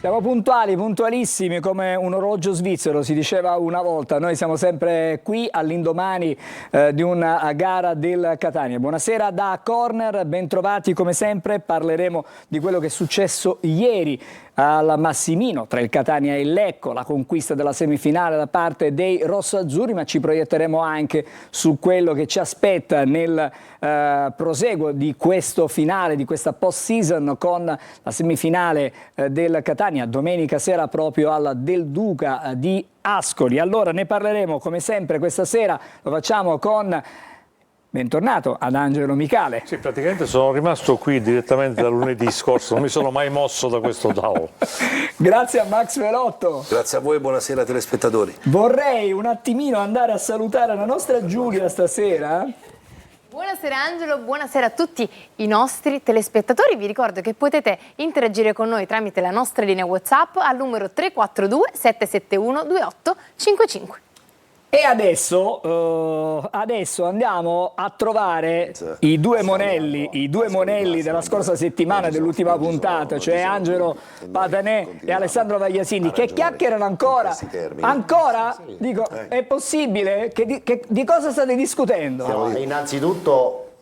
Siamo puntuali, puntualissimi come un orologio svizzero, si diceva una volta. Noi siamo sempre qui all'indomani di una gara del Catania. Buonasera da Corner, bentrovati come sempre. Parleremo di quello che è successo ieri al Massimino tra il Catania e il Lecco, la conquista della semifinale da parte dei rossoazzurri, ma ci proietteremo anche su quello che ci aspetta nel proseguo di questo finale, di questa post-season, con la semifinale del Catania domenica sera proprio alla Del Duca di Ascoli. Allora ne parleremo come sempre questa sera, lo facciamo con... Bentornato ad Angelo Micale. Sì, praticamente sono rimasto qui direttamente da lunedì scorso, non mi sono mai mosso da questo tavolo. Grazie a Max Velotto. Grazie a voi, buonasera telespettatori. Vorrei un attimino andare a salutare la nostra Giulia stasera. Buonasera Angelo, buonasera a tutti i nostri telespettatori. Vi ricordo che potete interagire con noi tramite la nostra linea WhatsApp al numero 342 771 2855. E adesso andiamo a trovare i due monelli della scorsa settimana, dell'ultima puntata, cioè Angelo Patanè e Alessandro Vagliasini, che chiacchierano ancora. Ancora? Dico, è possibile? Di cosa state discutendo? Innanzitutto,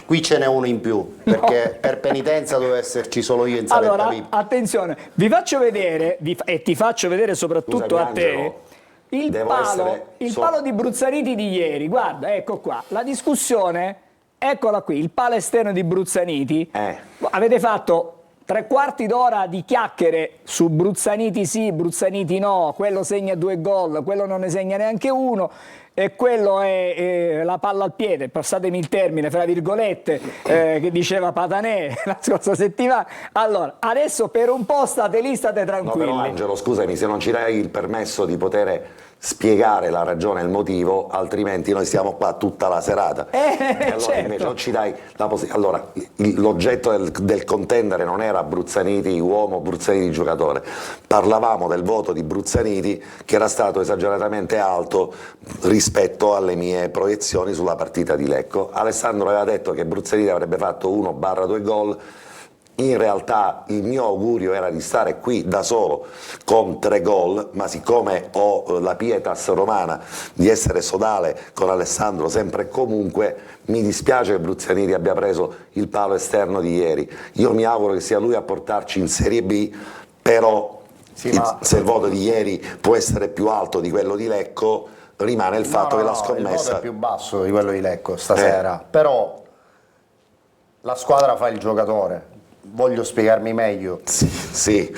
qui ce n'è uno in più, perché per penitenza doveva esserci solo io in saletta Allora, VIP. attenzione, vi faccio vedere, e ti faccio vedere soprattutto a te, il palo di Bruzzaniti di ieri. Guarda, ecco qua, la discussione, eccola qui, il palo esterno di Bruzzaniti. Avete fatto 3/4 d'ora di chiacchiere su Bruzzaniti sì, Bruzzaniti no, quello segna 2 gol, quello non ne segna neanche uno, e quello è la palla al piede, passatemi il termine, fra virgolette, che diceva Patanè la scorsa settimana. Allora, adesso per un po' state lì, state tranquilli. No, però Angelo, scusami, se non ci dai il permesso di poter spiegare la ragione e il motivo, altrimenti noi stiamo qua tutta la serata. E allora certo. Invece non ci dai la possibilità. Allora, l'oggetto del contendere non era Bruzzaniti uomo, Bruzzaniti giocatore. Parlavamo del voto di Bruzzaniti, che era stato esageratamente alto rispetto alle mie proiezioni sulla partita di Lecco. Alessandro aveva detto che Bruzzaniti avrebbe fatto 1/2 gol. In realtà il mio augurio era di stare qui da solo con 3 gol, ma siccome ho la pietas romana di essere sodale con Alessandro sempre e comunque, mi dispiace che Bruzzaniti abbia preso il palo esterno di ieri. Io mi auguro che sia lui a portarci in Serie B, però se il voto di ieri può essere più alto di quello di Lecco, rimane il fatto che la scommessa... Il voto è più basso di quello di Lecco stasera, però la squadra fa il giocatore. Voglio spiegarmi meglio. Sì.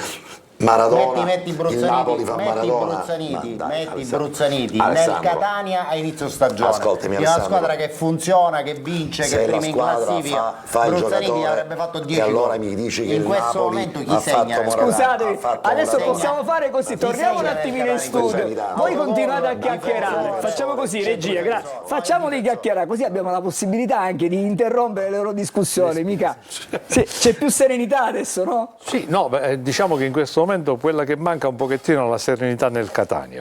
Maradona, metti il Napoli fa Maradona. Metti Bruzzaniti Alessandro, nel Catania a inizio stagione. Ascoltami, è una squadra che funziona, che vince, che prima in classifica. Bruzzaniti avrebbe fatto 10 e allora gol. mi dici che in il questo Napoli momento chi ha segna? fatto Maradona, Scusate, adesso Maradona. possiamo fare così, torniamo un attimino in studio, voi continuate a chiacchierare, facciamo così, regia, grazie, facciamo di chiacchierare, così abbiamo la possibilità anche di interrompere le loro discussioni, mica. Sì, c'è più serenità adesso, no? Sì, no, diciamo che in questo momento quella che manca un pochettino è la serenità nel Catania,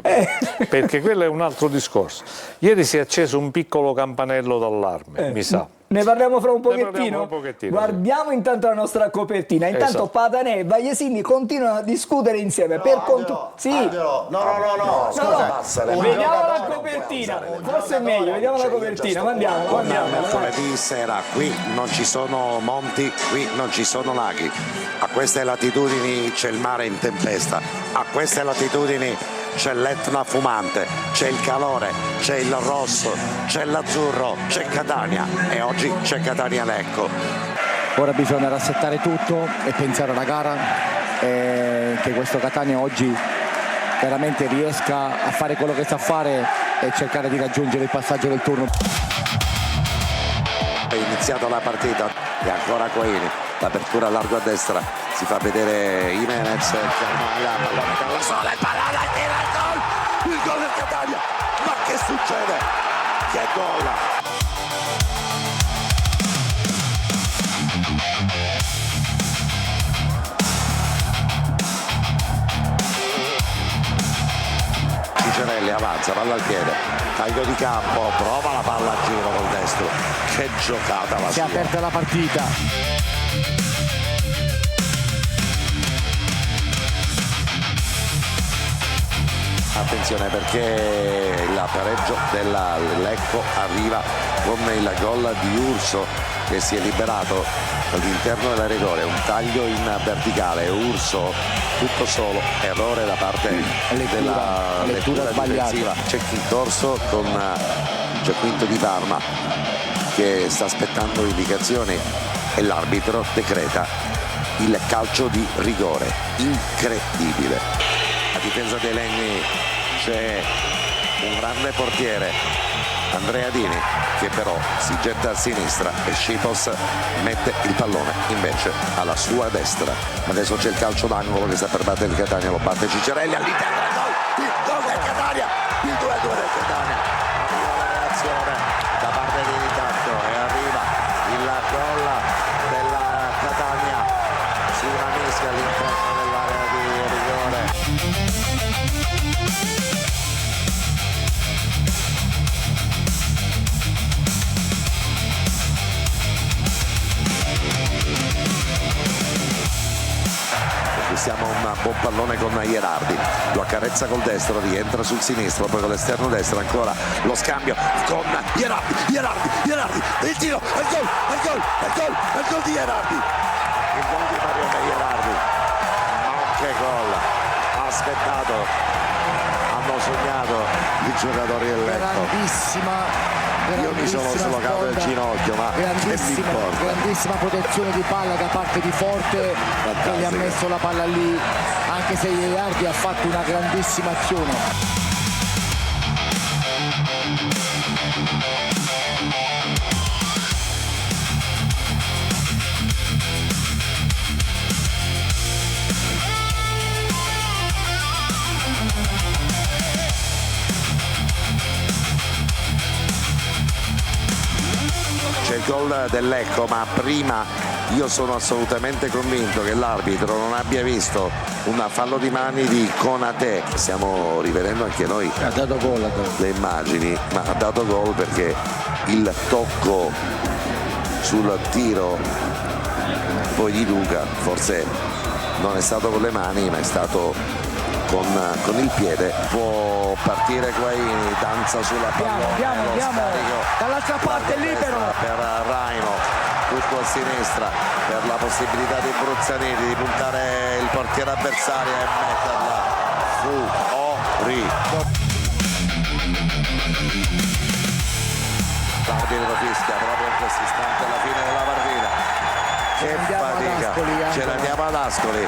perché quello è un altro discorso. Ieri si è acceso un piccolo campanello d'allarme, mi sa. Ne parliamo fra un pochettino? parliamo un pochettino, Guardiamo intanto la nostra copertina. Intanto Esatto. Patanè e Vagliasini continuano a discutere insieme. No, Scusa. Vediamo la copertina. Forse è meglio, vediamo la copertina. Andiamo. Mercoledì sera, qui non ci sono monti, qui non ci sono laghi. A queste latitudini c'è il mare in tempesta, a queste latitudini c'è l'Etna fumante, c'è il calore, c'è il rosso, c'è l'azzurro, c'è Catania e oggi c'è Catania Lecco. Ora bisogna rassettare tutto e pensare alla gara, che questo Catania oggi veramente riesca a fare quello che sa fare e cercare di raggiungere il passaggio del turno. È iniziata la partita e ancora Coini, l'apertura a largo a destra, si fa vedere Jimenez, la sola parata, tira il gol del Catania, ma che succede? Che gol! Cicerelli avanza, palla al piede, taglio di campo, prova la palla a giro col destro, che giocata la Si è sua. aperta la partita. attenzione perché il pareggio della Lecco arriva con il gol di Urso che si è liberato all'interno della rigore, un taglio in verticale, Urso tutto solo, errore da parte della lettura difensiva, c'è chi corso con Giaquinto Di Parma che sta aspettando indicazioni e l'arbitro decreta il calcio di rigore, incredibile. A difesa dei Legni c'è un grande portiere, Andrea Dini, che però si getta a sinistra e Scipos mette il pallone invece alla sua destra. Adesso c'è il calcio d'angolo che sta per battere il Catania, lo batte Ciccarelli all'interno del gol, il gol del Catania, il 2-2 del Catania. Arriva la reazione da parte di Ritacco e arriva il gol della Catania su una mischia all'interno dell'area di rigore. Siamo un buon pallone con Ierardi, lo accarezza col destro, rientra sul sinistro, poi con l'esterno destro ancora lo scambio con Ierardi, il tiro, il gol di Ierardi, il gol di Mario Ierardi, ma che gol, ha aspettato, hanno sognato i giocatori del Lecco. Io mi sono slogato il ginocchio, ma grandissima protezione di palla da parte di Forte che gli ha messo la palla lì, anche se Ierardi ha fatto una grandissima azione. C'è il gol del Lecco, ma prima io sono assolutamente convinto che l'arbitro non abbia visto un fallo di mani di Konate. Stiamo rivedendo anche noi Ha dato gol, le immagini, ma ha dato gol perché il tocco sul tiro poi di Luca forse non è stato con le mani ma è stato con il piede. Può partire Guaini, danza sulla pallone, lo scarico dall'altra parte libero per Raino, tutto a sinistra per la possibilità di Bruzzaniti di puntare il portiere avversario e metterla fuori. L'arbitro fischia proprio in questo istante alla fine della partita. Che fatica, ce ne andiamo ad Ascoli,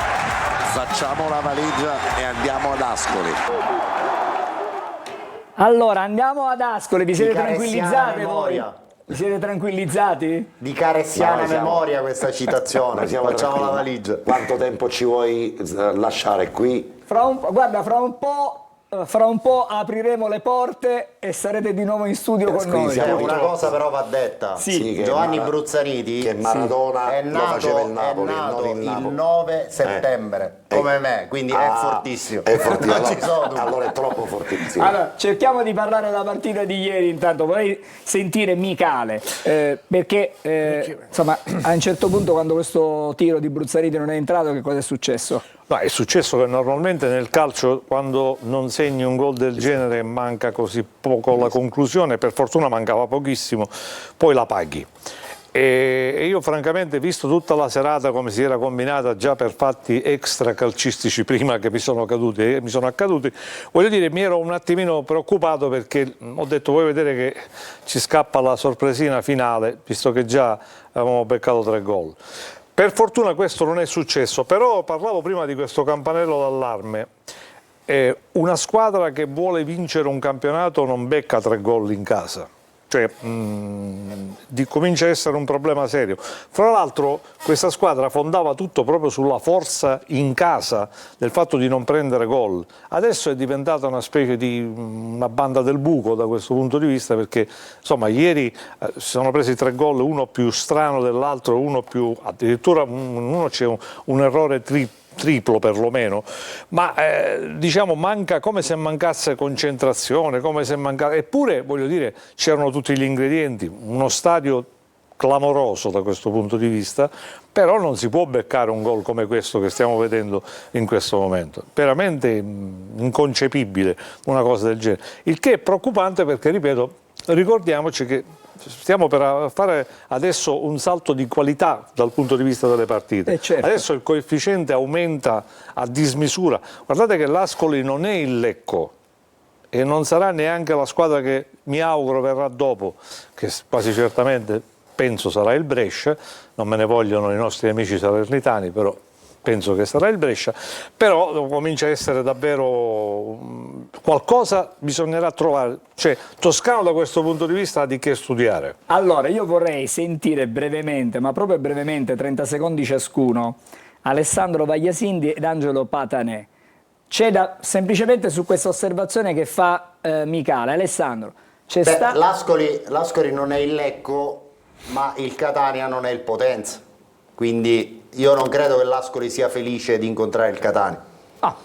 facciamo la valigia e andiamo ad Ascoli. Allora, andiamo ad Ascoli, vi siete tranquillizzati voi? Vi siete tranquillizzati? Di caressiana siamo- memoria questa citazione, Noi siamo facciamo la tranquilli. valigia. Quanto tempo ci vuoi lasciare qui? Guarda, fra un po' apriremo le porte e sarete di nuovo in studio con noi. Una cosa però va detta. Sì, che Giovanni Mara- Bruzzaniti che Maradona è lo nato, faceva il Napoli, è nato non il Napoli. 9 settembre, come me, quindi è fortissimo. È fortissimo. Non ci sono dubbi. Allora è troppo fortissimo. Allora, cerchiamo di parlare della partita di ieri. Intanto vorrei sentire Micale, perché insomma, a un certo punto, quando questo tiro di Bruzzaniti non è entrato, che cosa è successo? No, è successo che normalmente nel calcio, quando non segni un gol del genere e manca così poco la conclusione, per fortuna mancava pochissimo, poi la paghi. E io francamente, visto tutta la serata come si era combinata già per fatti extra calcistici prima che mi sono accaduti, voglio dire, mi ero un attimino preoccupato, perché ho detto: vuoi vedere che ci scappa la sorpresina finale, visto che già avevamo beccato 3 gol. Per fortuna questo non è successo, però parlavo prima di questo campanello d'allarme. Una squadra che vuole vincere un campionato non becca 3 gol in casa, cioè comincia a essere un problema serio. Fra l'altro questa squadra fondava tutto proprio sulla forza in casa, del fatto di non prendere gol. Adesso è diventata una specie di una banda del buco da questo punto di vista, perché insomma ieri si sono presi 3 gol, uno più strano dell'altro, uno più, addirittura uno c'è un errore triplo perlomeno, ma diciamo manca, come se mancasse concentrazione, come se mancasse, eppure voglio dire c'erano tutti gli ingredienti, uno stadio clamoroso da questo punto di vista, però non si può beccare un gol come questo che stiamo vedendo in questo momento. Veramente inconcepibile una cosa del genere. Il che è preoccupante perché, ripeto, ricordiamoci che stiamo per fare adesso un salto di qualità dal punto di vista delle partite. Certo. Adesso il coefficiente aumenta a dismisura. Guardate che l'Ascoli non è il Lecco e non sarà neanche la squadra che mi auguro verrà dopo, che quasi certamente penso sarà il Brescia. Non me ne vogliono i nostri amici salernitani, però penso che sarà il Brescia, però comincia a essere davvero qualcosa bisognerà trovare, cioè Toscano da questo punto di vista ha di che studiare. Allora, io vorrei sentire brevemente, ma proprio brevemente, 30 secondi ciascuno, Alessandro Vagliasindi ed Angelo Patanè. C'è semplicemente su questa osservazione che fa Michele. Alessandro, c'è sta... L'Ascoli non è il Lecco, ma il Catania non è il Potenza. Quindi io non credo che l'Ascoli sia felice di incontrare il Catania.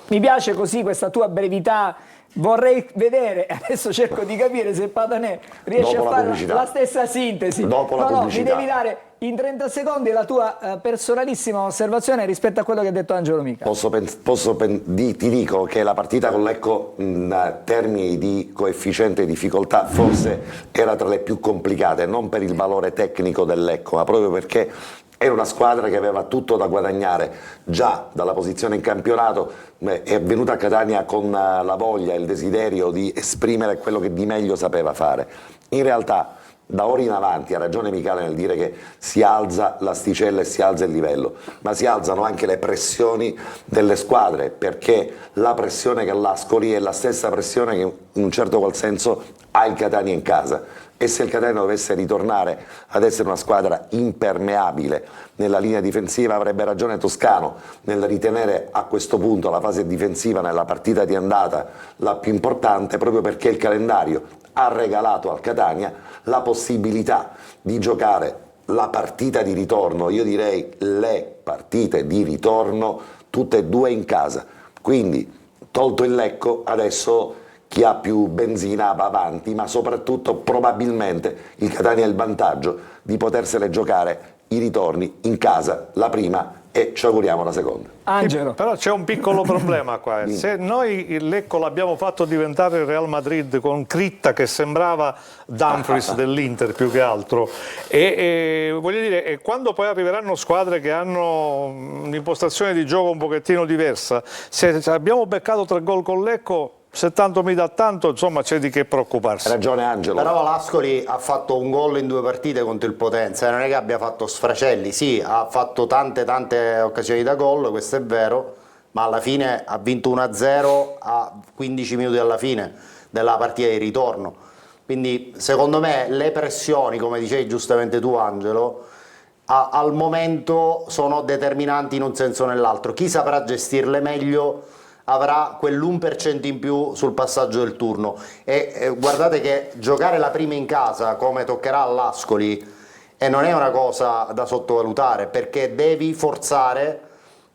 Mi piace così questa tua brevità. Vorrei vedere, adesso cerco di capire se Patanè riesce Dopo a la fare pubblicità. la stessa sintesi. Dopo la pubblicità. Mi devi dare in 30 secondi la tua personalissima osservazione rispetto a quello che ha detto Angelo Mica. Ti dico che la partita con Lecco in termini di coefficiente di difficoltà forse era tra le più complicate, non per il valore tecnico del Lecco, ma proprio perché era una squadra che aveva tutto da guadagnare già dalla posizione in campionato, è venuta a Catania con la voglia e il desiderio di esprimere quello che di meglio sapeva fare. In realtà da ora in avanti ha ragione Michele nel dire che si alza l'asticella e si alza il livello, ma si alzano anche le pressioni delle squadre, perché la pressione che ha l'Ascoli è la stessa pressione che in un certo qual senso ha il Catania in casa. E se il Catania dovesse ritornare ad essere una squadra impermeabile nella linea difensiva, avrebbe ragione Toscano nel ritenere a questo punto la fase difensiva nella partita di andata la più importante, proprio perché il calendario ha regalato al Catania la possibilità di giocare la partita di ritorno, io direi le partite di ritorno, tutte e due in casa. Quindi, tolto il Lecco, adesso chi ha più benzina va avanti, ma soprattutto probabilmente il Catania ha il vantaggio di potersele giocare i ritorni in casa, la prima, e ci auguriamo la seconda. Angelo. Però c'è un piccolo problema qua. Se noi il Lecco l'abbiamo fatto diventare il Real Madrid con Critta che sembrava Dumfries dell'Inter più che altro, e voglio dire, quando poi arriveranno squadre che hanno un'impostazione di gioco un pochettino diversa, se abbiamo beccato 3 gol con Lecco, se tanto mi dà tanto, insomma c'è di che preoccuparsi. Hai ragione Angelo. Però l'Ascoli ha fatto un gol in 2 partite contro il Potenza, non è che abbia fatto sfracelli, sì, ha fatto tante occasioni da gol, questo è vero, ma alla fine ha vinto 1-0 a 15 minuti alla fine della partita di ritorno. Quindi secondo me le pressioni, come dicevi giustamente tu Angelo, al momento sono determinanti in un senso o nell'altro. Chi saprà gestirle meglio avrà quell'1% in più sul passaggio del turno, e guardate che giocare la prima in casa come toccherà all'Ascoli non è una cosa da sottovalutare, perché devi forzare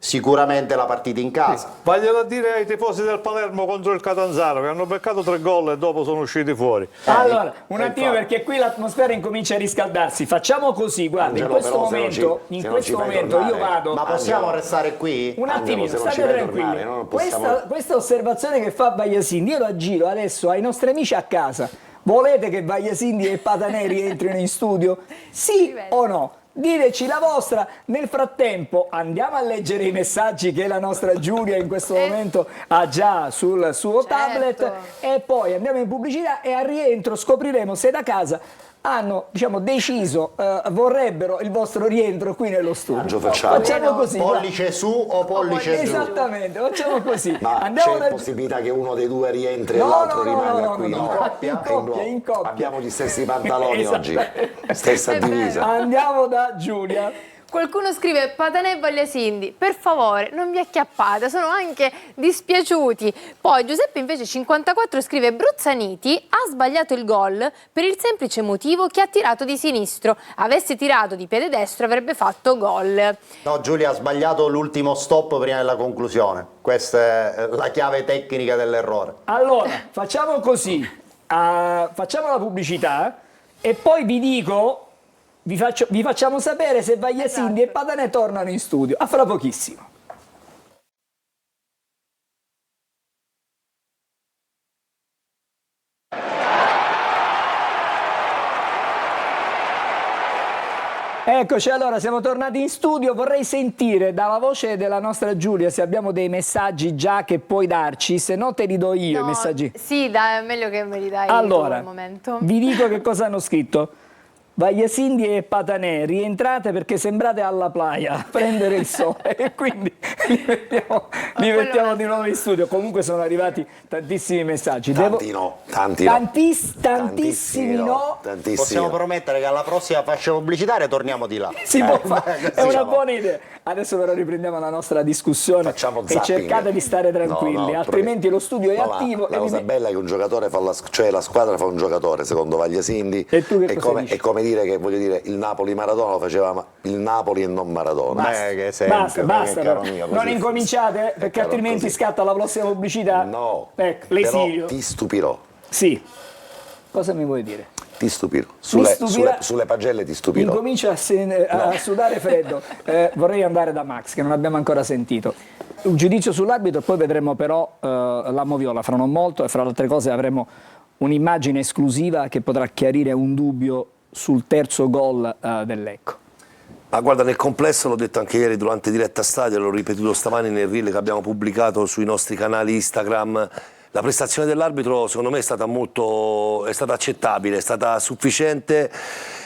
sicuramente la partita in casa. Vaglielo a dire ai tifosi del Palermo contro il Catanzaro che hanno beccato 3 gol e dopo sono usciti fuori. Allora, un attimo, perché qui l'atmosfera incomincia a riscaldarsi. Facciamo così, guarda, Angelo, in questo però, momento io vado. Ma possiamo restare qui? Un attimino, se non ci state fai tranquilli. tornare, non possiamo- Questa osservazione che fa Vagliasindi, io la giro adesso ai nostri amici a casa. Volete che Vagliasindi e Patanè rientrino in studio? Sì o no? Diteci la vostra. Nel frattempo andiamo a leggere i messaggi che la nostra Giulia in questo momento ha già sul suo tablet, e poi andiamo in pubblicità e al rientro scopriremo se da casa hanno, diciamo, deciso, vorrebbero il vostro rientro qui nello studio. Facciamo così. Pollice su o pollice giù? Esattamente, facciamo così. Ma Andiamo c'è possibilità che uno dei due rientri e l'altro rimanga qui? no, in coppia. Abbiamo gli stessi pantaloni oggi, Esattamente. stessa divisa. Andiamo da Giulia. Qualcuno scrive: Patanè e Vagliasindi, per favore non vi acchiappate, sono anche dispiaciuti. Poi Giuseppe invece 54 scrive: Bruzzaniti ha sbagliato il gol per il semplice motivo che ha tirato di sinistro, avesse tirato di piede destro avrebbe fatto gol. No, Giulia ha sbagliato l'ultimo stop prima della conclusione, questa è la chiave tecnica dell'errore. Allora, facciamo così, facciamo la pubblicità e poi vi dico vi facciamo sapere se Vagliasindi e Patanè tornano in studio. A fra pochissimo. Eccoci, allora siamo tornati in studio. Vorrei sentire dalla voce della nostra Giulia se abbiamo dei messaggi già che puoi darci, se no te li do io i messaggi. Sì, dai, è meglio che me li dai Allora, al momento. vi dico che cosa hanno scritto. Vagliasindi e Patanè, rientrate perché sembrate alla playa a prendere il sole e quindi li mettiamo di nuovo in studio. Comunque sono arrivati tantissimi messaggi. Tanti no, tanti no. Tantissimi no. Tantissimi Possiamo no. promettere che alla prossima fascia pubblicitaria torniamo di là. Si può fare, è una buona idea. Adesso però riprendiamo la nostra discussione Facciamo e zapping. Cercate di stare tranquilli, No, altrimenti lo studio è no, attivo. La cosa bella è che un giocatore fa cioè la squadra fa un giocatore, secondo Vagliasindi. E tu che cosa dici? È come dire che, voglio dire, il Napoli-Maradona lo faceva il Napoli e non Maradona. Che esempio, Basta, caro però. mio, così. Non incominciate perché caro, altrimenti così. scatta la prossima pubblicità. No, Ecco, però l'esilio. ti stupirò. Sì. Cosa mi vuoi dire? Ti stupirò. stupirà. Sulle pagelle ti stupirò. Incomincia a sudare freddo. Vorrei andare da Max, che non abbiamo ancora sentito. Un giudizio sull'arbitro, poi vedremo però la Moviola fra non molto e fra le altre cose avremo un'immagine esclusiva che potrà chiarire un dubbio sul terzo gol del Lecco. Ma guarda, nel complesso, l'ho detto anche ieri durante diretta stadio, l'ho ripetuto stamani nel reel che abbiamo pubblicato sui nostri canali Instagram, la prestazione dell'arbitro secondo me è stata accettabile, è stata sufficiente.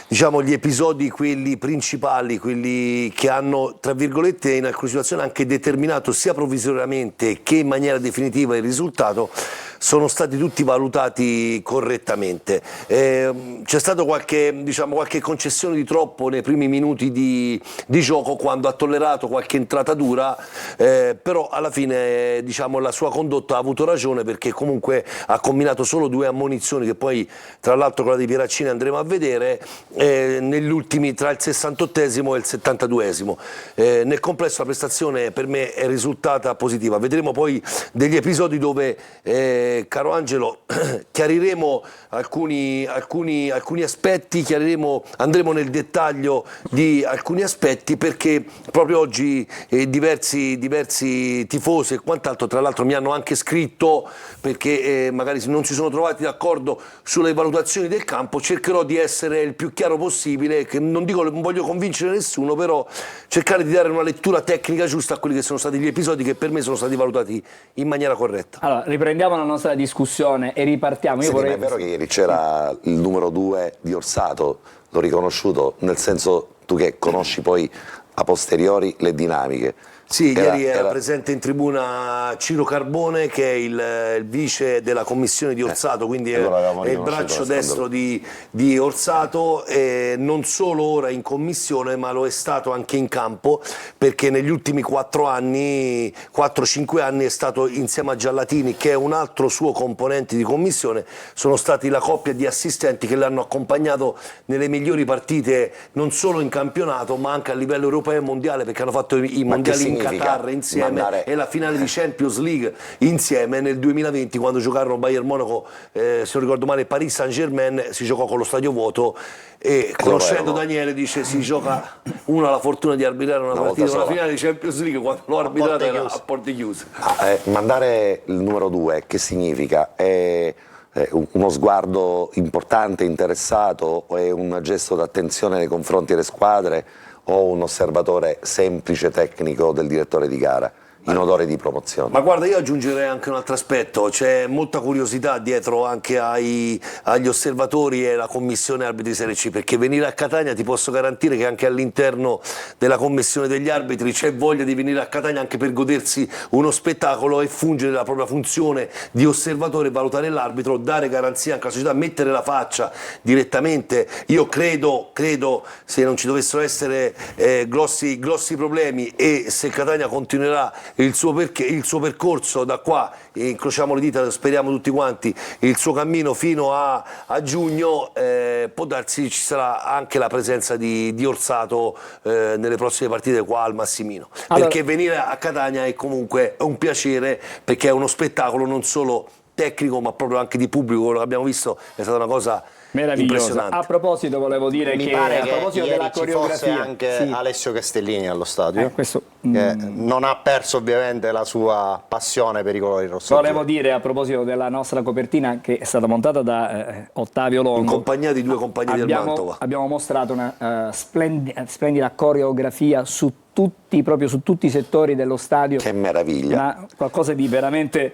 Diciamo gli episodi, quelli principali, quelli che hanno, tra virgolette, in alcune situazioni anche determinato sia provvisoriamente che in maniera definitiva il risultato, sono stati tutti valutati correttamente. C'è stato qualche concessione di troppo nei primi minuti di gioco, quando ha tollerato qualche entrata dura, però alla fine la sua condotta ha avuto ragione, perché comunque ha combinato solo 2 ammonizioni, che poi tra l'altro quella di Pieraccini andremo a vedere, negli ultimi, tra il 68esimo e il 72esimo. Nel complesso la prestazione per me è risultata positiva. Vedremo poi degli episodi dove, caro Angelo, chiariremo alcuni aspetti, andremo nel dettaglio di alcuni aspetti, perché proprio oggi diversi tifosi e quant'altro, tra l'altro mi hanno anche scritto perché magari non si sono trovati d'accordo sulle valutazioni del campo. Cercherò di essere il più chiaro possibile, che non voglio convincere nessuno, però cercare di dare una lettura tecnica giusta a quelli che sono stati gli episodi che per me sono stati valutati in maniera corretta. Allora, riprendiamo la nostra discussione e ripartiamo. Sì, ma è vero che ieri c'era il numero 2 di Orsato, l'ho riconosciuto, nel senso, tu che conosci poi a posteriori le dinamiche. Sì, ieri era presente in tribuna Ciro Carbone, che è il vice della commissione di Orsato, quindi è il braccio destro di Orsato, e non solo ora in commissione, ma lo è stato anche in campo, perché negli ultimi 4-5 anni è stato insieme a Giallatini, che è un altro suo componente di commissione, sono stati la coppia di assistenti che l'hanno accompagnato nelle migliori partite, non solo in campionato, ma anche a livello europeo e mondiale, perché hanno fatto i mondiali in Qatar insieme e la finale di Champions League insieme nel 2020, quando giocarono Bayern Monaco, se non ricordo male, Paris Saint-Germain, si giocò con lo stadio vuoto, e conoscendo Daniele dice si gioca, uno ha la fortuna di arbitrare una partita, una finale di Champions League, quando l'ho arbitrata era a porte chiuse. Mandare il numero 2 che significa? È uno sguardo importante, interessato, o è un gesto d'attenzione nei confronti delle squadre, o un osservatore semplice tecnico del direttore di gara in odore di promozione? Ma guarda, io aggiungerei anche un altro aspetto: c'è molta curiosità dietro anche agli osservatori e alla commissione arbitri Serie C, perché venire a Catania, ti posso garantire che anche all'interno della commissione degli arbitri c'è voglia di venire a Catania anche per godersi uno spettacolo e fungere la propria funzione di osservatore, valutare l'arbitro, dare garanzia anche alla società, mettere la faccia direttamente. Io credo, se non ci dovessero essere grossi problemi, e se Catania continuerà il suo percorso da qua, incrociamo le dita, speriamo tutti quanti, il suo cammino fino a giugno, può darsi ci sarà anche la presenza di Orsato nelle prossime partite qua al Massimino, perché venire a Catania è comunque un piacere, perché è uno spettacolo non solo tecnico ma proprio anche di pubblico, quello che abbiamo visto è stata una cosa meravigliosa. impressionante. A proposito volevo dire Mi che pare a che proposito ieri della ci fosse coreografia anche sì. Alessio Castellini allo stadio, questo, che non ha perso ovviamente la sua passione per i colori rosso. volevo dire a proposito della nostra copertina che è stata montata da Ottavio Longo, In compagnia di due compagni del Mantova. abbiamo mostrato una splendida coreografia proprio su tutti i settori dello stadio. Che meraviglia. Qualcosa di veramente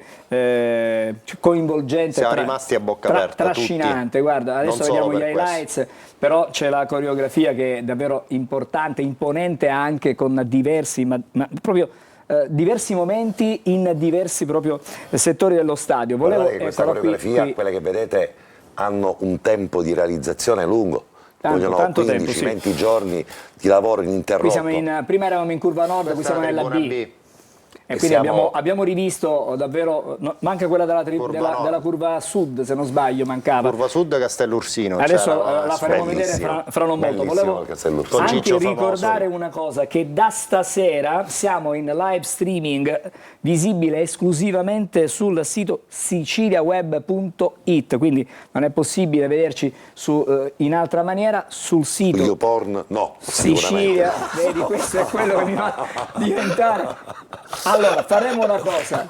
coinvolgente. Siamo rimasti a bocca aperta, trascinante. tutti. Guarda, adesso Non solo vediamo gli per highlights, però c'è la coreografia che è davvero importante, imponente anche con diversi, ma proprio diversi momenti in diversi proprio settori dello stadio. Guardate che questa eccolo coreografia, qui. quelle che vedete, hanno un tempo di realizzazione lungo. Vogliono Tanto 15, tempo, sì. 20 giorni di lavoro ininterrotto. Qui siamo prima eravamo in curva nord, qui siamo nella B. E quindi abbiamo rivisto davvero, ma anche quella della curva sud, se non sbaglio, mancava. Curva Sud Castellursino. Adesso la faremo bellissimo, vedere fra non molto. bellissimo Volevo il Castellursino. Con anche Ciccio ricordare famoso. una cosa, che da stasera siamo in live streaming visibile esclusivamente sul sito siciliaweb.it, quindi non è possibile vederci in altra maniera sul sito. YouPorn, no, Sicilia, sicuramente. vedi, questo è quello che mi fa diventare. Allora, faremo una cosa,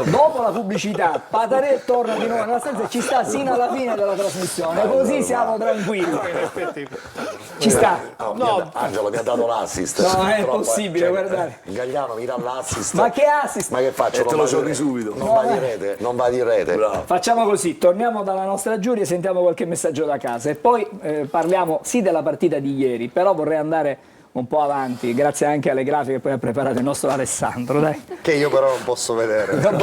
dopo la pubblicità, Patarè torna di nuovo nella stanza e ci sta sino alla fine della trasmissione, così siamo tranquilli. Ci sta. No, Angelo mi ha dato l'assist. No, è Troppo, possibile, guardate. Gagliano mi dà l'assist. Ma che assist? Ma che faccio? E te Non lo va di giochi rete. subito. Non va di rete, non va di rete. Bravo. Facciamo così, torniamo dalla nostra giuria e sentiamo qualche messaggio da casa e poi parliamo sì della partita di ieri, però vorrei andare un po' avanti, grazie anche alle grafiche che poi ha preparato il nostro Alessandro, dai. Che io però non posso vedere. Ma un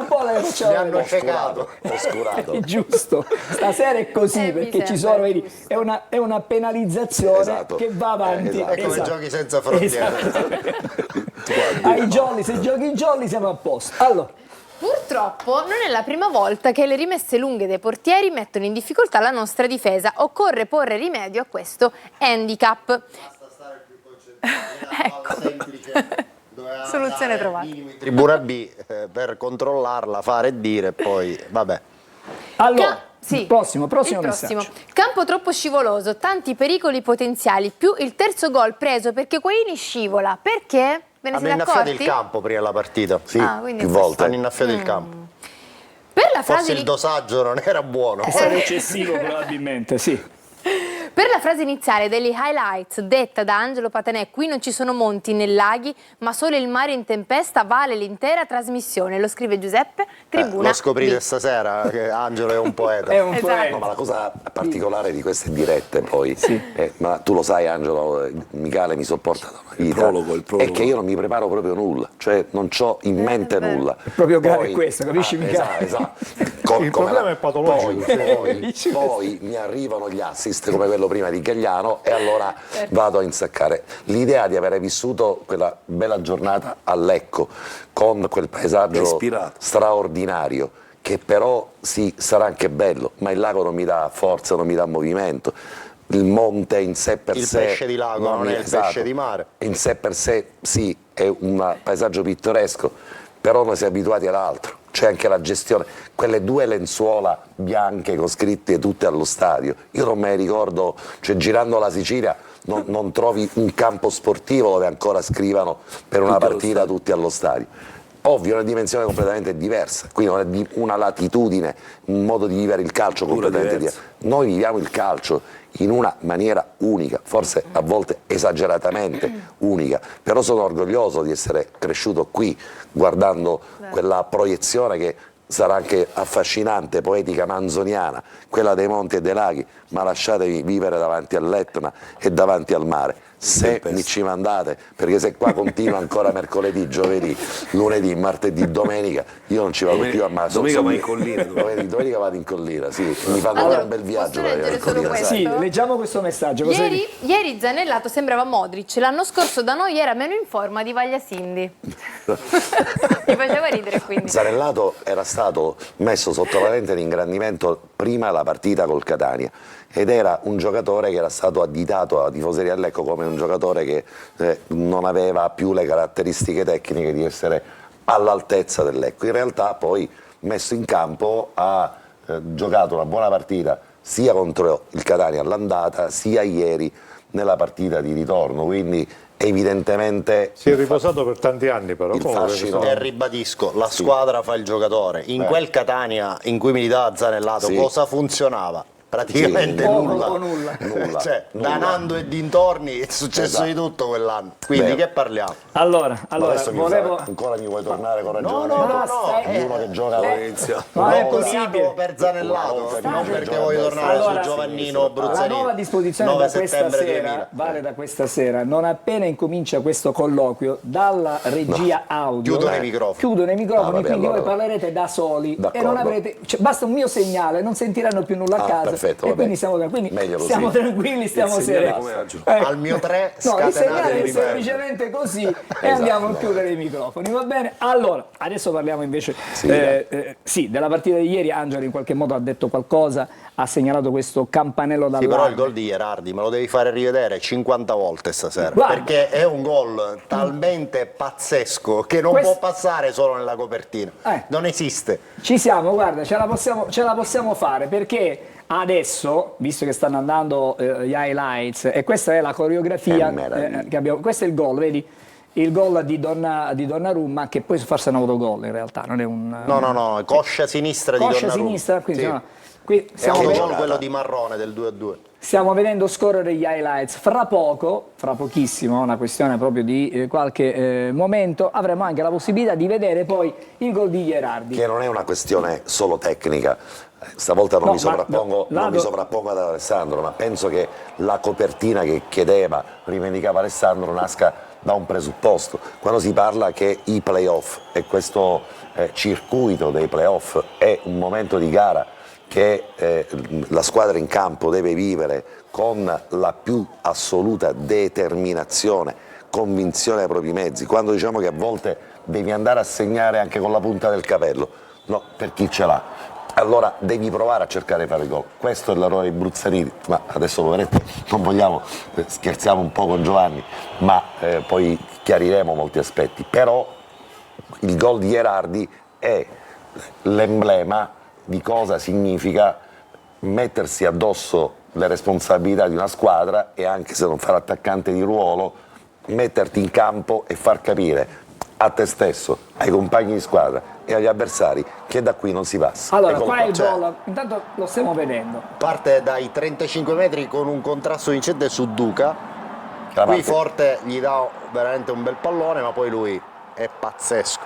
po' le facciamo Mi hanno vedere. ciecato. Oscurato. È giusto, stasera è così mi perché ci sembra sono, vedi, è una penalizzazione Esatto. che va avanti. Esatto. È come Esatto. giochi senza frontiere. Ai jolly, se giochi i jolly siamo a posto. Allora, Purtroppo non è la prima volta che le rimesse lunghe dei portieri mettono in difficoltà la nostra difesa. Occorre porre rimedio a questo handicap. Ecco. Soluzione trovata. Tribuna B per controllarla, fare e dire, poi vabbè. allora Sì, il prossimo il messaggio. Campo troppo scivoloso, tanti pericoli potenziali, più il terzo gol preso perché Quaini scivola. Perché? Ve ne Hanno siete innaffiato accorti? il campo prima della partita. Sì, quindi più questo. volte. Hanno innaffiato il campo. Per la frase Forse il di- dosaggio non era buono. È stato eccessivo probabilmente, sì. Per la frase iniziale degli highlights detta da Angelo Patanè, qui non ci sono monti né laghi, ma solo il mare in tempesta, vale l'intera trasmissione. Lo scrive Giuseppe, Tribuna Lo scoprite B. stasera che Angelo è un poeta. È un Esatto. No, ma la cosa particolare di queste dirette poi, Sì. ma tu lo sai Angelo, Michele mi sopporta da una vita, il prologo. è che io non mi preparo proprio nulla, cioè non ho in mente vero. nulla. È proprio grave questo, capisci, Michele? Esatto. Il problema è patologico. Poi mi arrivano gli assist come quello prima di Gagliano e allora vado a insaccare. L'idea di aver vissuto quella bella giornata a Lecco con quel paesaggio Respirato. straordinario, che però sì, sarà anche bello, ma il lago non mi dà forza, non mi dà movimento. Il monte in sé per Il sé pesce di lago non è il pesce di mare. in sé per sé sì, è un paesaggio pittoresco, però noi siamo abituati ad altro. C'è anche la gestione, quelle due lenzuola bianche con scritte tutte allo stadio. Io non me ne ricordo, cioè girando la Sicilia non trovi un campo sportivo dove ancora scrivano per una Tutti allo partita stadio. tutti allo stadio. Ovvio, è una dimensione completamente diversa, qui non è di una latitudine, un modo di vivere il calcio Pura completamente diversa. diverso. Noi viviamo il calcio in una maniera unica, forse a volte esageratamente unica, però sono orgoglioso di essere cresciuto qui guardando quella proiezione che sarà anche affascinante, poetica manzoniana, quella dei monti e dei laghi, ma lasciatevi vivere davanti all'Etna e davanti al mare. Se mi ci mandate, perché se qua continua ancora mercoledì, giovedì, lunedì, martedì, domenica, io non ci vado più a mare. Domenica vai in collina. Domenica vado in collina, sì, mi fanno Allora, fare un bel viaggio. posso per leggere in solo collina, questo? sai. Sì, leggiamo questo messaggio. Cosa Ieri Zanellato sembrava Modric, l'anno scorso da noi era meno in forma di Vaglia Cindy. Mi faceva ridere quindi. Zanellato era stato messo sotto la lente di ingrandimento prima la partita col Catania ed era un giocatore che era stato additato alla tifoseria del Lecco come un giocatore che non aveva più le caratteristiche tecniche di essere all'altezza del Lecco. In realtà poi messo in campo, ha giocato una buona partita sia contro il Catania all'andata sia ieri nella partita di ritorno, quindi evidentemente Si è riposato per tanti anni però. il comunque, fascino. E ribadisco, la squadra fa il giocatore. In quel Catania in cui militava Zanellato, Sì. cosa funzionava? Praticamente Sì, nulla. o nulla. Nulla, Cioè, nulla. da Nando e dintorni è successo Esatto. di tutto quell'anno. Quindi Beh. che parliamo? Allora, Ma allora adesso ancora mi vuoi tornare con ragione? no, no, Di uno che gioca Valencia. non è Ho possibile. odiato per Zanellato, non perché voglio tornare Allora, su Giovannino La Bruzzanini. nuova disposizione 9 da questa settembre sera 2000. vale da questa sera. Non appena incomincia questo colloquio, dalla regia audio Chiudono i microfoni. chiudono i microfoni, vabbè, quindi allora. voi parlerete da soli e D'accordo. non avrete, cioè, basta un mio segnale, non sentiranno più nulla a casa perfetto, e vabbè. quindi siamo tranquilli. Meglio così. Stiamo tranquilli, stiamo Il segnale sereni. come aggiù. Al mio 3 No, il scatenate segnale il è riverbo. semplicemente così e andiamo a chiudere i microfoni, va bene? Allora, adesso parliamo invece sì, della partita di ieri. Angelo in qualche modo ha detto qualcosa, ha segnalato questo campanello Sì, però d'allarme. il gol di Gerardi me lo devi fare rivedere 50 volte stasera, Guarda. perché è un gol talmente pazzesco che non Questo- può passare solo nella copertina. Non esiste. Ci siamo, guarda, ce la possiamo fare perché adesso, visto che stanno andando gli highlights e questa è la coreografia meraviglia. che abbiamo, questo è il gol, vedi? Il gol di Donnarumma, che poi forse è un autogol in realtà, non è un... No, coscia sinistra di Coscia Donnarumma. sinistra, quindi Sì. no, qui È stiamo un vedendo- gol quello di Marrone del 2-2. Stiamo vedendo scorrere gli highlights. Fra pochissimo, una questione proprio di qualche momento, avremo anche la possibilità di vedere poi il gol di Gerardi. che non è una questione solo tecnica. Stavolta non No, mi sovrappongo, ma- non mi sovrappongo ad Alessandro, ma penso che la copertina che chiedeva, rivendicava Alessandro, nasca da un presupposto. Quando si parla che i playoff e questo circuito dei playoff è un momento di gara che la squadra in campo deve vivere con la più assoluta determinazione, convinzione ai propri mezzi, quando diciamo che a volte devi andare a segnare anche con la punta del capello, no, per chi ce l'ha, allora devi provare a cercare di fare il gol. Questo è l'errore di Bruzzaniti, ma adesso poveretto non vogliamo, scherziamo un po' con Giovanni, ma poi chiariremo molti aspetti, però il gol di Gerardi è l'emblema di cosa significa mettersi addosso le responsabilità di una squadra e, anche se non fare attaccante di ruolo, metterti in campo e far capire a te stesso, ai compagni di squadra e agli avversari che da qui non si passa. Allora, Eccolo qua è il qua. gol, intanto lo stiamo vedendo. Parte dai 35 metri con un contrasto vincente su Duca. La Qui parte- Forte gli dà veramente un bel pallone, ma poi lui è pazzesco.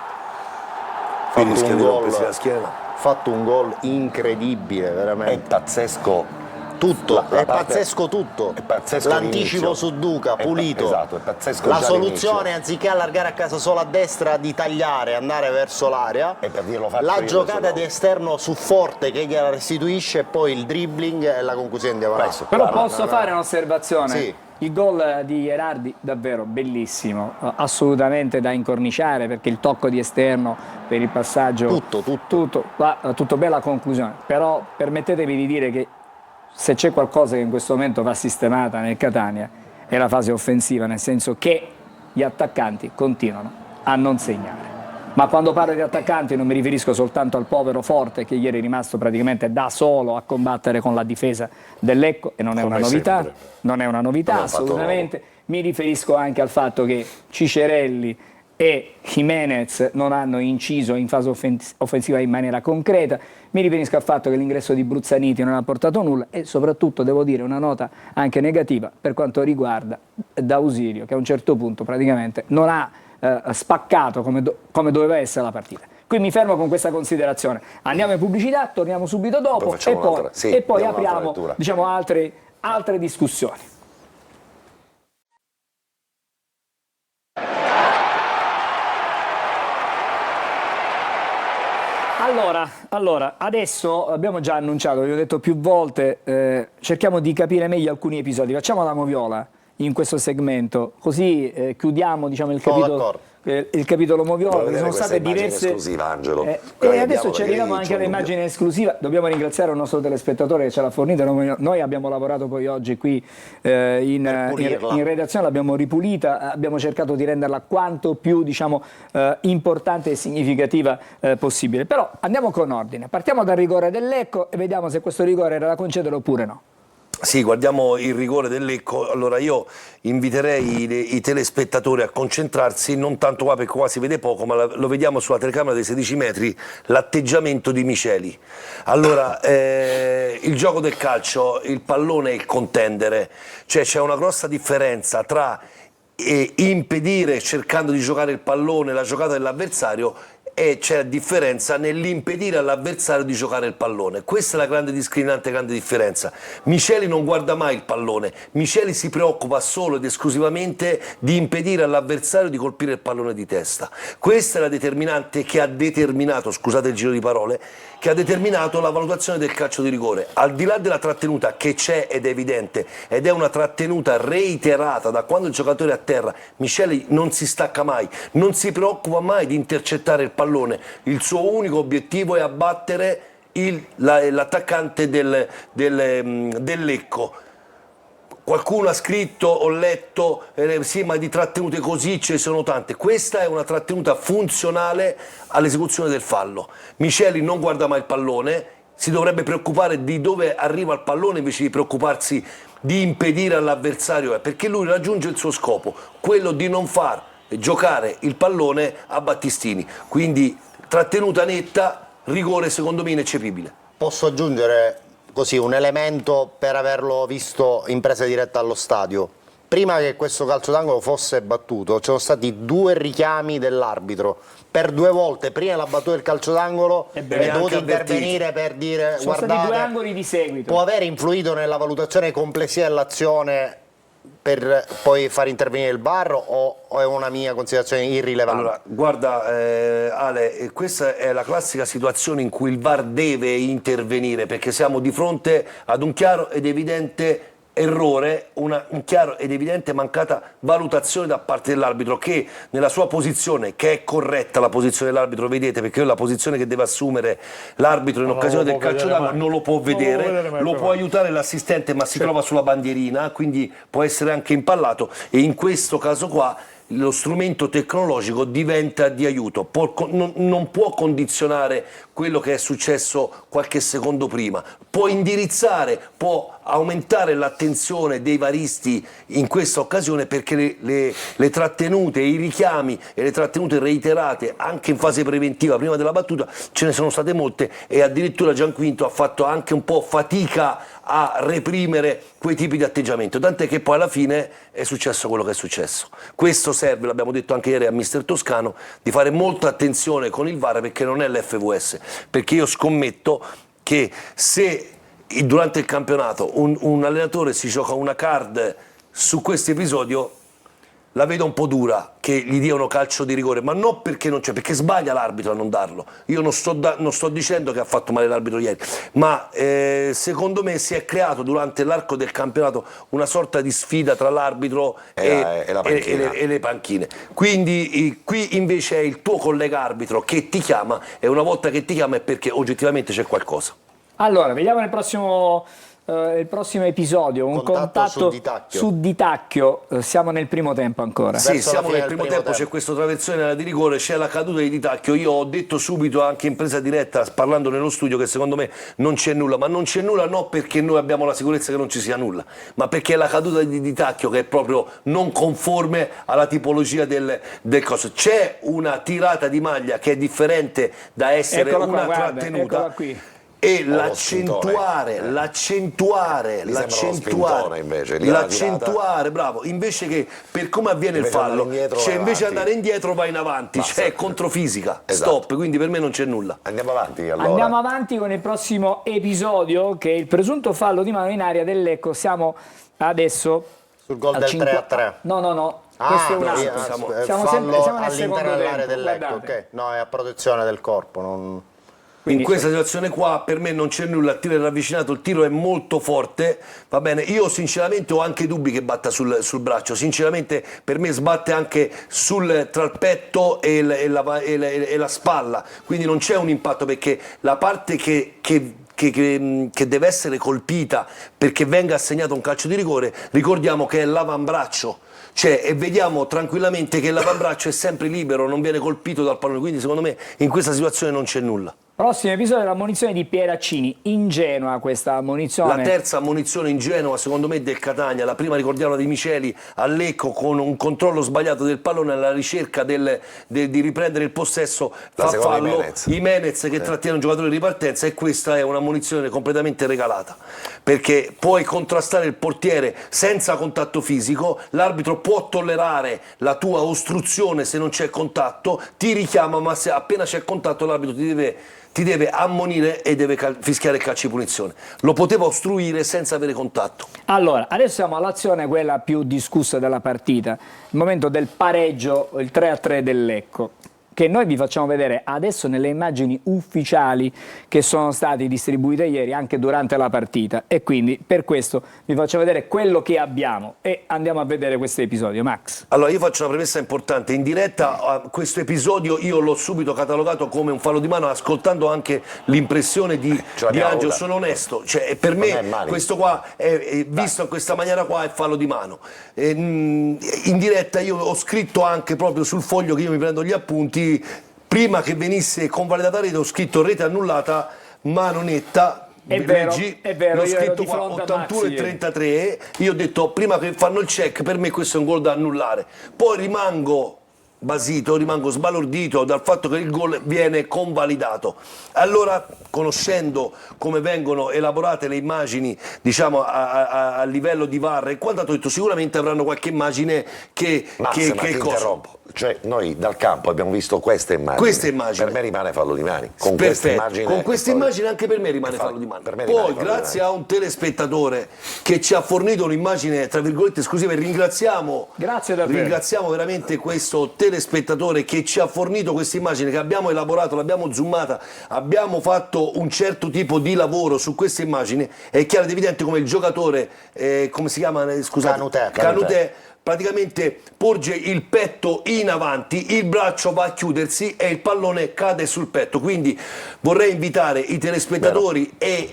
Quindi Fatto un schiena, gol, presi la schiena. fatto un gol incredibile, È veramente. pazzesco Tutto, la è parte- pazzesco tutto. è pazzesco L'anticipo l'inizio. su Duca, pulito. Esatto, è pazzesco La già soluzione, l'inizio. anziché allargare a casa solo a destra, di tagliare e andare verso l'area. E per dirlo faccio La io, giocata adesso di no. esterno su Forte che gliela restituisce, e poi il dribbling e la conclusione di diagonale. Questo. Però Guarda, posso fare un'osservazione? Sì. Il gol di Gerardi davvero bellissimo, assolutamente da incorniciare, perché il tocco di esterno per il passaggio, tutto bella la conclusione, però permettetemi di dire che se c'è qualcosa che in questo momento va sistemata nel Catania è la fase offensiva, nel senso che gli attaccanti continuano a non segnare. Ma quando parlo di attaccanti non mi riferisco soltanto al povero Forte, che ieri è rimasto praticamente da solo a combattere con la difesa del Lecco, e non è Come una novità, sempre. non è una novità Abbiamo fatto assolutamente. Mi riferisco anche al fatto che Cicerelli e Jimenez non hanno inciso in fase offensiva in maniera concreta. Mi riferisco al fatto che l'ingresso di Bruzzaniti non ha portato nulla, e soprattutto devo dire una nota anche negativa per quanto riguarda D'Ausilio, che a un certo punto praticamente non ha spaccato come doveva essere la partita. Qui mi fermo con questa considerazione. Andiamo in pubblicità, torniamo subito dopo Poi facciamo un'altra. Sì, e poi diamo un'altra apriamo, lettura. diciamo, altre discussioni. Allora, adesso abbiamo già annunciato, vi ho detto più volte, cerchiamo di capire meglio alcuni episodi. Facciamo la moviola in questo segmento, così chiudiamo, diciamo, il Sono capitolo. d'accordo. il capitolo Moviola, perché sono questa state immagine diverse esclusiva, Angelo. e Noi adesso abbiamo ci arriviamo dei anche diritti, all'immagine esclusiva. Dobbiamo ringraziare il nostro telespettatore che ce l'ha fornita. Noi abbiamo lavorato poi oggi qui in redazione, l'abbiamo ripulita, abbiamo cercato di renderla quanto più, diciamo, importante e significativa possibile. Però andiamo con ordine, partiamo dal rigore del Lecco e vediamo se questo rigore era da concedere oppure no. Sì, guardiamo il rigore del Lecco. Allora io inviterei i telespettatori a concentrarsi non tanto qua perché qua si vede poco, ma lo vediamo sulla telecamera dei 16 metri, l'atteggiamento di Miceli. Allora, il gioco del calcio, il pallone e il contendere, cioè c'è una grossa differenza tra impedire cercando di giocare il pallone, la giocata dell'avversario, e c'è differenza nell'impedire all'avversario di giocare il pallone. Questa è la grande discriminante, grande differenza. Miceli non guarda mai il pallone, Miceli si preoccupa solo ed esclusivamente di impedire all'avversario di colpire il pallone di testa. Questa è la determinante che ha determinato, scusate il giro di parole, che ha determinato la valutazione del calcio di rigore. Al di là della trattenuta che c'è ed è evidente, ed è una trattenuta reiterata da quando il giocatore è a terra, Miceli non si stacca mai, non si preoccupa mai di intercettare il pallone. Il suo unico obiettivo è abbattere l'attaccante del Lecco. Qualcuno ha scritto, ho letto, sì, ma di trattenute così ce ne sono tante. Questa è una trattenuta funzionale all'esecuzione del fallo. Miceli non guarda mai il pallone, si dovrebbe preoccupare di dove arriva il pallone invece di preoccuparsi di impedire all'avversario, perché lui raggiunge il suo scopo, quello di non far giocare il pallone a Battistini. Quindi trattenuta netta, rigore secondo me ineccepibile. Posso aggiungere così un elemento per averlo visto in presa diretta allo stadio. Prima che questo calcio d'angolo fosse battuto, ci sono stati 2 richiami dell'arbitro. Per 2 volte, prima la battuta del calcio d'angolo, è dovuto intervenire per dire sono guardate, stati 2 angoli di seguito. Può aver influito nella valutazione complessiva dell'azione per poi far intervenire il VAR o è una mia considerazione irrilevante? Allora, guarda Ale, questa è la classica situazione in cui il VAR deve intervenire perché siamo di fronte ad un chiaro ed evidente errore, un chiaro ed evidente mancata valutazione da parte dell'arbitro che nella sua posizione, che è corretta la posizione dell'arbitro, vedete, perché è la posizione che deve assumere l'arbitro in occasione del calcio d'angolo, non lo può vedere, lo può aiutare l'assistente ma si trova sulla bandierina, quindi può essere anche impallato e in questo caso qua lo strumento tecnologico diventa di aiuto, non può condizionare quello che è successo qualche secondo prima, può indirizzare, può aumentare l'attenzione dei varisti in questa occasione perché le trattenute, i richiami e le trattenute reiterate anche in fase preventiva prima della battuta ce ne sono state molte e addirittura Gianquinto ha fatto anche un po' fatica a reprimere quei tipi di atteggiamento, tant'è che poi alla fine è successo quello che è successo. Questo serve, l'abbiamo detto anche ieri a mister Toscano, di fare molta attenzione con il VAR perché non è l'FVS, perché io scommetto che se durante il campionato un allenatore si gioca una card su questo episodio la vedo un po' dura che gli diano calcio di rigore, ma non perché non c'è, perché sbaglia l'arbitro a non darlo. Io non sto dicendo che ha fatto male l'arbitro ieri, ma secondo me si è creato durante l'arco del campionato una sorta di sfida tra l'arbitro e le panchine. Quindi qui invece è il tuo collega arbitro che ti chiama e una volta che ti chiama è perché oggettivamente c'è qualcosa. Allora, vediamo il prossimo episodio, un contatto su Ditacchio. Siamo nel primo tempo ancora. Sì, siamo nel primo tempo, c'è questo traversone nella di rigore, c'è la caduta di Ditacchio. Io ho detto subito anche in presa diretta, parlando nello studio, che secondo me non c'è nulla, ma non c'è nulla non perché noi abbiamo la sicurezza che non ci sia nulla, ma perché è la caduta di Ditacchio che è proprio non conforme alla tipologia del coso. C'è una tirata di maglia che è differente da essere una trattenuta. E l'accentuare, bravo, invece che per come avviene invece il fallo, cioè invece andare indietro vai in avanti, cioè è controfisica, stop, quindi per me non c'è nulla. Andiamo avanti allora. Andiamo avanti con il prossimo episodio che è il presunto fallo di mano in aria del Lecco. Siamo adesso sul gol del 3-3. No. Questo è un altro. Siamo fallo nel all'interno dell'area del Lecco, Guardate. ok. No, è a protezione del corpo, non... Quindi, in questa situazione qua per me non c'è nulla, il tiro è ravvicinato, il tiro è molto forte, va bene, io sinceramente ho anche dubbi che batta sul braccio, sinceramente per me sbatte anche tra il petto e la spalla, quindi non c'è un impatto, perché la parte che deve essere colpita perché venga assegnato un calcio di rigore, ricordiamo che è l'avambraccio. Cioè, e vediamo tranquillamente che l'avambraccio è sempre libero, non viene colpito dal pallone, quindi secondo me in questa situazione non c'è nulla. Prossimo episodio della ammonizione di Pieraccini, ingenua questa ammonizione. La terza ammonizione in Genova, secondo me, del Catania. La prima ricordiamo di Miceli a Lecco con un controllo sbagliato del pallone alla ricerca di riprendere il possesso, La fa seconda fallo, Jimenez. Jimenez che trattiene un giocatore di ripartenza, e questa è un'ammonizione completamente regalata, perché puoi contrastare il portiere senza contatto fisico, l'arbitro può tollerare la tua ostruzione se non c'è contatto, ti richiama, ma se appena c'è contatto l'arbitro ti deve ammonire e deve fischiare il calcio di punizione. Lo poteva ostruire senza avere contatto. Allora, adesso siamo all'azione quella più discussa della partita, il momento del pareggio, il 3-3 del Lecco, che noi vi facciamo vedere adesso nelle immagini ufficiali che sono state distribuite ieri anche durante la partita, e quindi per questo vi faccio vedere quello che abbiamo e andiamo a vedere questo episodio. Max. Allora, io faccio una premessa importante. In diretta questo episodio io l'ho subito catalogato come un fallo di mano, ascoltando anche l'impressione di Angelo. Sono onesto, cioè, per me questo qua, visto in questa maniera qua, è fallo di mano. In diretta io ho scritto anche proprio sul foglio che io mi prendo gli appunti, prima che venisse convalidata rete, ho scritto rete annullata, mano netta. È vero, l'ho io ero scritto di qua, fronte a 81 Maxi e 33, io ho detto prima che fanno il check, per me questo è un gol da annullare. Poi rimango basito, rimango sbalordito dal fatto che il gol viene convalidato. Allora, conoscendo come vengono elaborate le immagini, diciamo a livello di VAR e quanto, ho detto sicuramente avranno qualche immagine che ti interrompo. Cioè, noi dal campo abbiamo visto queste immagini. Per me rimane fallo di mani. Con queste immagini anche per me rimane fallo di mani. Poi, grazie a un telespettatore che ci ha fornito un'immagine tra virgolette esclusiva, e ringraziamo veramente questo telespettatore che ci ha fornito questa immagine, che abbiamo elaborato, l'abbiamo zoomata, abbiamo fatto un certo tipo di lavoro su questa immagine. È chiaro ed evidente come il giocatore, come si chiama? Scusate, Canutè praticamente porge il petto in avanti, il braccio va a chiudersi e il pallone cade sul petto. Quindi vorrei invitare i telespettatori e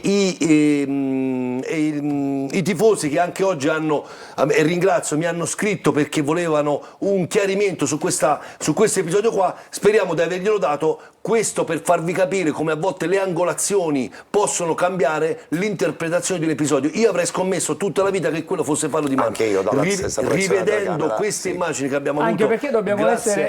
i tifosi che anche oggi e ringrazio, mi hanno scritto perché volevano un chiarimento su questo episodio qua. Speriamo di averglielo dato, questo per farvi capire come a volte le angolazioni possono cambiare l'interpretazione di un episodio. Io avrei scommesso tutta la vita che quello fosse fallo di mano. Anche io, dalla stessa rivedendo queste immagini che abbiamo avuto. Anche perché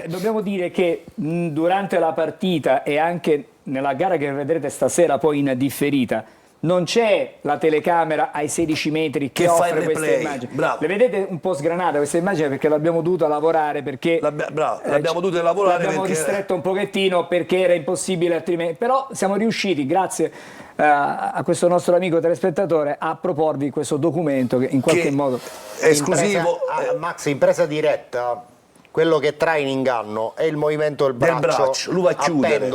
dobbiamo dire che durante la partita e anche nella gara che vedrete stasera poi in differita, non c'è la telecamera ai 16 metri che offre queste immagini. Bravo. Le vedete un po' sgranate queste immagini perché l'abbiamo dovuta lavorare, perché l'abbiamo dovuta lavorare, l'abbiamo ristretto un pochettino perché era impossibile altrimenti, però siamo riusciti, grazie a questo nostro amico telespettatore, a proporvi questo documento che in qualche modo è esclusivo. Max, in presa diretta quello che trae in inganno è il movimento del braccio, lui va a chiudere,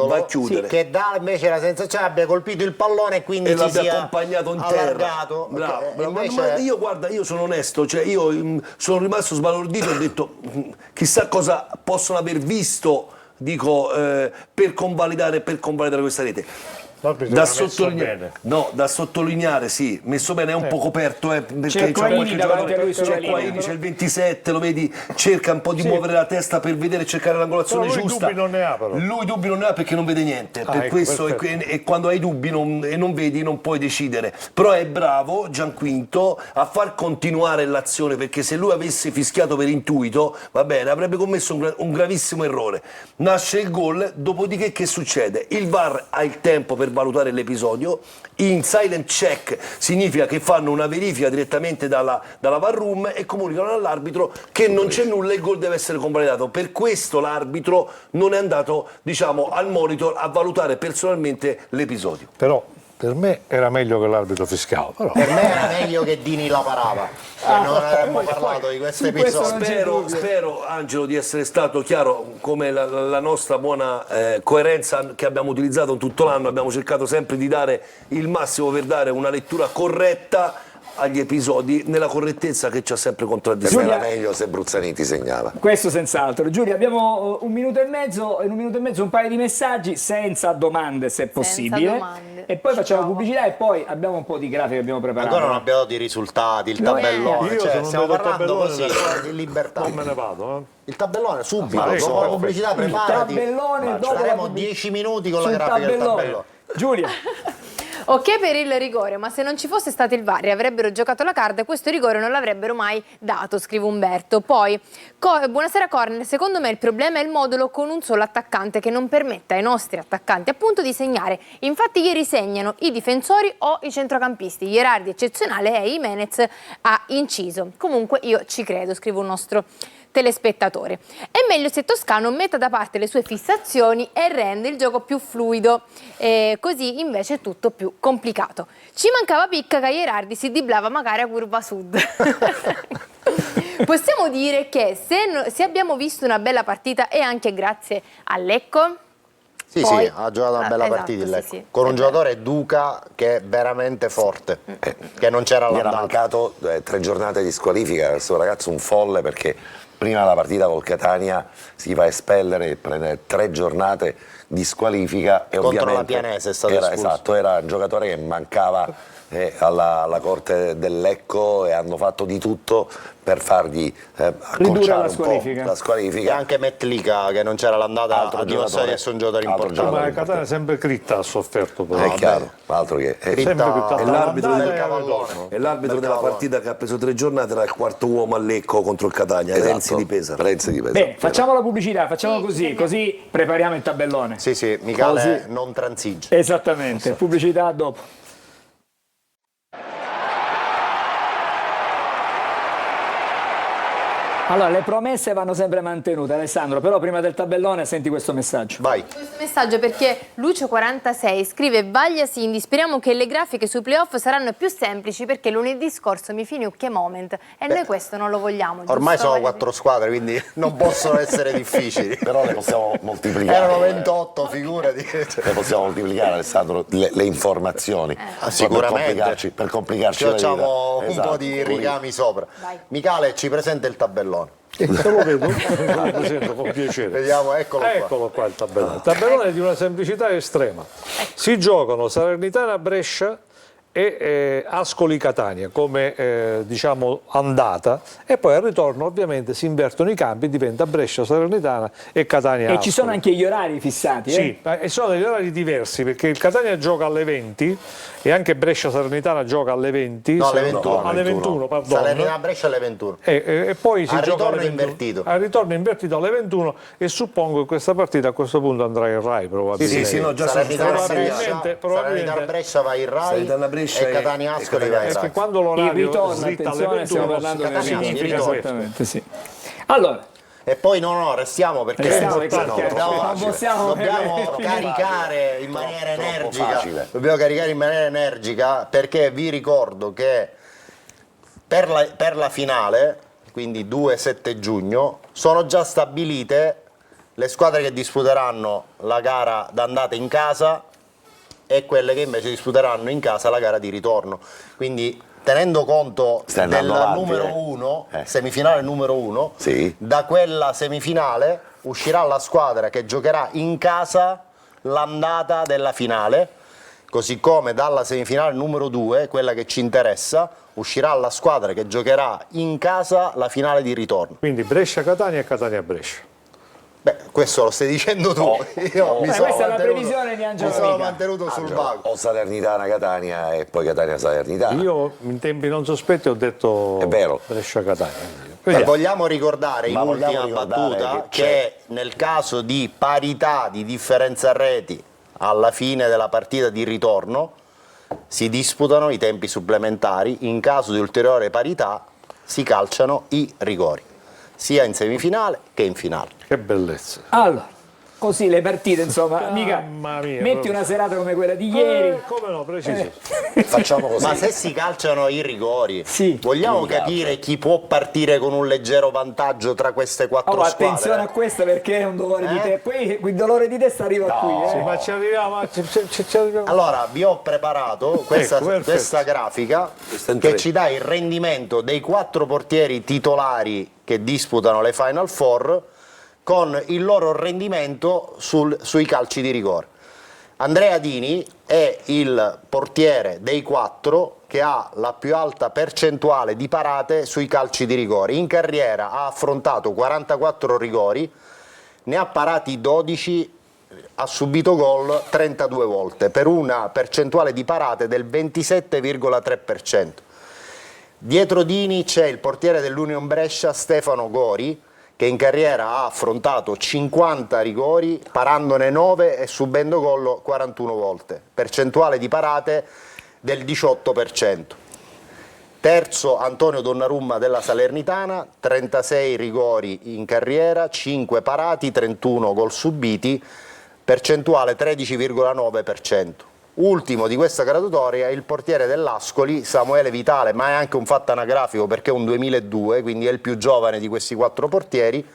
che dà invece la sensazione abbia colpito il pallone e quindi ci sia accompagnato in terra. Bravo. Invece... Ma io sono onesto, cioè io sono rimasto sbalordito, ho detto chissà cosa possono aver visto, dico, per convalidare questa rete. Da sottolineare, sì, messo bene, è un po' coperto, perché c'è il 27, lo vedi, cerca un po' di muovere la testa per vedere, cercare l'angolazione giusta. Lui dubbi non ne ha perché non vede niente, per questo, e quando hai dubbi e non vedi non puoi decidere. Però è bravo Gianquinto a far continuare l'azione, perché se lui avesse fischiato per intuito, va bene, avrebbe commesso un gravissimo errore. Nasce il gol, dopodiché che succede? Il VAR ha il tempo per valutare l'episodio, in silent check significa che fanno una verifica direttamente dalla VAR room e comunicano all'arbitro che non c'è nulla e il gol deve essere convalidato. Per questo l'arbitro non è andato, diciamo, al monitor a valutare personalmente l'episodio. Però Per me era meglio che l'arbitro fischiava, però. Per me era meglio che Dini la parava. Non avremmo parlato di questo su questo episodio. Spero, Angelo, di essere stato chiaro come la nostra buona coerenza che abbiamo utilizzato in tutto l'anno. Abbiamo cercato sempre di dare il massimo per dare una lettura corretta agli episodi, nella correttezza che ci ha sempre contraddistinto. Era meglio se Bruzzaniti segnava. Questo senz'altro. Giulia, abbiamo un minuto e mezzo, in un minuto e mezzo un paio di messaggi senza domande se possibile. domande. E poi Ci facciamo provo. pubblicità e poi abbiamo un po' di grafiche che abbiamo preparato. Ancora non abbiamo dato i risultati, il No, tabellone, Io cioè, se non stiamo vedo il parlando tabellone così, in libertà. Non me ne vado, Il tabellone subito, Ma dopo la perfetto. pubblicità Il preparati. tabellone dopo Staremo la pubblic- 10 minuti con la sul grafica del tabellone. tabellone. Giulia. Ok per il rigore, ma se non ci fosse stato il VAR e avrebbero giocato la carta, questo rigore non l'avrebbero mai dato, scrive Umberto. Poi, buonasera Corner, secondo me il problema è il modulo con un solo attaccante che non permette ai nostri attaccanti appunto di segnare. Infatti ieri segnano i difensori o i centrocampisti. Gherardi eccezionale e Jimenez ha inciso. Comunque io ci credo, scrive un nostro telespettatore. È meglio se Toscano metta da parte le sue fissazioni e rende il gioco più fluido, così invece è tutto più complicato. Ci mancava picca che Gherardi si diblava magari a curva sud. Possiamo dire che se abbiamo visto una bella partita è anche grazie a Lecco? Sì, Poi- sì, ha giocato una bella esatto, partita il sì, Lecco. sì. Con un giocatore Duca che è veramente forte, che non c'era Mi era all'andata. mancato 3 giornate di squalifica, questo ragazzo un folle perché prima della partita col Catania si va a espellere, prende 3 giornate di squalifica e Contro ovviamente la Pianese è stato era, espulso. esatto, era un giocatore che mancava alla corte del Lecco e hanno fatto di tutto per fargli Ridurre la accorciare un squalifica. po' la E squalifica. anche Metlica che non c'era all'andata Altro ha dimostrato giocatore. di essere un giocatore Altro importante. giocatore. Ma Catania sempre Critta ha sofferto per È chiaro, altro che... Critta- sempre Critta. E l'arbitro Andata del e Cavallone. ritorno. E l'arbitro Del della cavolo. partita che ha preso 3 giornate era il quarto uomo a Lecco contro il Catania, Renzi di Pesa. Renzi di Pesa. Beh, facciamo la pubblicità, facciamo Sì, così, così prepariamo il tabellone. Sì, sì, Michele Così. non transige. Esattamente, pubblicità dopo. Allora, le promesse vanno sempre mantenute, Alessandro, però prima del tabellone senti questo messaggio. Vai. Questo messaggio perché Lucio46 scrive: Vaglia Cindy, speriamo che le grafiche sui playoff saranno più semplici perché lunedì scorso mi fini che moment e noi questo non lo vogliamo. Ormai giusto? sono 4 squadre, quindi non possono essere difficili. Però le possiamo moltiplicare. Erano 28, figurati. Le possiamo moltiplicare, Alessandro, le informazioni. Sicuramente. Per complicarci Ci la vita. facciamo un Esatto. po' di ricami sopra. Vai. Michele, ci presenta il tabellone. Te lo vedo? Lo presento con piacere. Vediamo, eccolo qua. Eccolo qua il tabellone. Il tabellone è di una semplicità estrema. Si giocano Salernitana Brescia e Ascoli Catania come diciamo andata e poi al ritorno ovviamente si invertono i campi, diventa Brescia Salernitana e Catania E Ascoli. ci sono anche gli orari fissati, Sì, e sono degli orari diversi perché il Catania gioca alle 20 e anche Brescia Salernitana gioca alle 20. No, alle se- 21. alle 21, pardon. Salernitana Brescia alle 21. E poi si Al gioca alle ritorno 21. invertito. Al ritorno invertito alle 21 e suppongo che questa partita a questo punto andrà in Rai probabilmente. Sì, no, già Salernitana probabilmente- Salernitana Brescia va in Rai Salernitana Brescia e Catania e Ascoli va in Perché Rai. quando Il l'orario ritorno, slitta alle attenzione, stiamo 21 parlando del Catania, ritorno. il ritorno. Esattamente, sì. Allora, E poi no, restiamo perché Restiamo, dobbiamo, perché non possiamo dobbiamo finire. caricare in maniera Troppo energica. facile. Dobbiamo caricare in maniera energica perché vi ricordo che per la finale, quindi 2-7 giugno, sono già stabilite le squadre che disputeranno la gara d'andata in casa e quelle che invece disputeranno in casa la gara di ritorno. Quindi tenendo conto Stai del andando avanti, numero 1, eh. semifinale numero 1, Sì. da quella semifinale uscirà la squadra che giocherà in casa l'andata della finale, così come dalla semifinale numero 2, quella che ci interessa, uscirà la squadra che giocherà in casa la finale di ritorno. Quindi Brescia-Catania e Catania-Brescia. Beh, questo lo stai dicendo tu. Io mi sono questa è la mantenuto- previsione di Angelo Mi sono Amica. mantenuto sul vago. O Salernitana Catania e poi Catania Salernitana. Io in tempi non sospetti ho detto È vero. Brescia-Catania. E Vediamo. vogliamo ricordare in Ma vogliamo ultima ricordare battuta che che nel caso di parità di differenza reti alla fine della partita di ritorno si disputano i tempi supplementari, in caso di ulteriore parità si calciano i rigori, sia in semifinale che in finale. Che bellezza. allora, così le partite, insomma, mica Mamma mia, metti proprio. una serata come quella di ieri. Come no, preciso. Facciamo così. Ma se si calciano i rigori, Sì. vogliamo Chi capire chi può partire con un leggero vantaggio tra queste quattro Oh, squadre? attenzione a questo perché è un dolore di te. Poi il dolore di testa arriva qui. Sì, ma ci arriviamo, ci arriviamo. Allora, vi ho preparato questa, Ecco, perfetto. questa grafica Questa in che tre. ci dà il rendimento dei 4 portieri titolari che disputano le Final Four con il loro rendimento sui calci di rigore. Andrea Dini è il portiere dei 4 che ha la più alta percentuale di parate sui calci di rigore. In carriera ha affrontato 44 rigori, ne ha parati 12, ha subito gol 32 volte per una percentuale di parate del 27,3%. Dietro Dini c'è il portiere dell'Union Brescia Stefano Gori, che in carriera ha affrontato 50 rigori, parandone 9 e subendo gol 41 volte, percentuale di parate del 18%. Terzo Antonio Donnarumma della Salernitana, 36 rigori in carriera, 5 parati, 31 gol subiti, percentuale 13,9%. Ultimo di questa graduatoria è il portiere dell'Ascoli, Samuele Vitale, ma è anche un fatto anagrafico perché è un 2002, quindi è il più giovane di questi 4 portieri.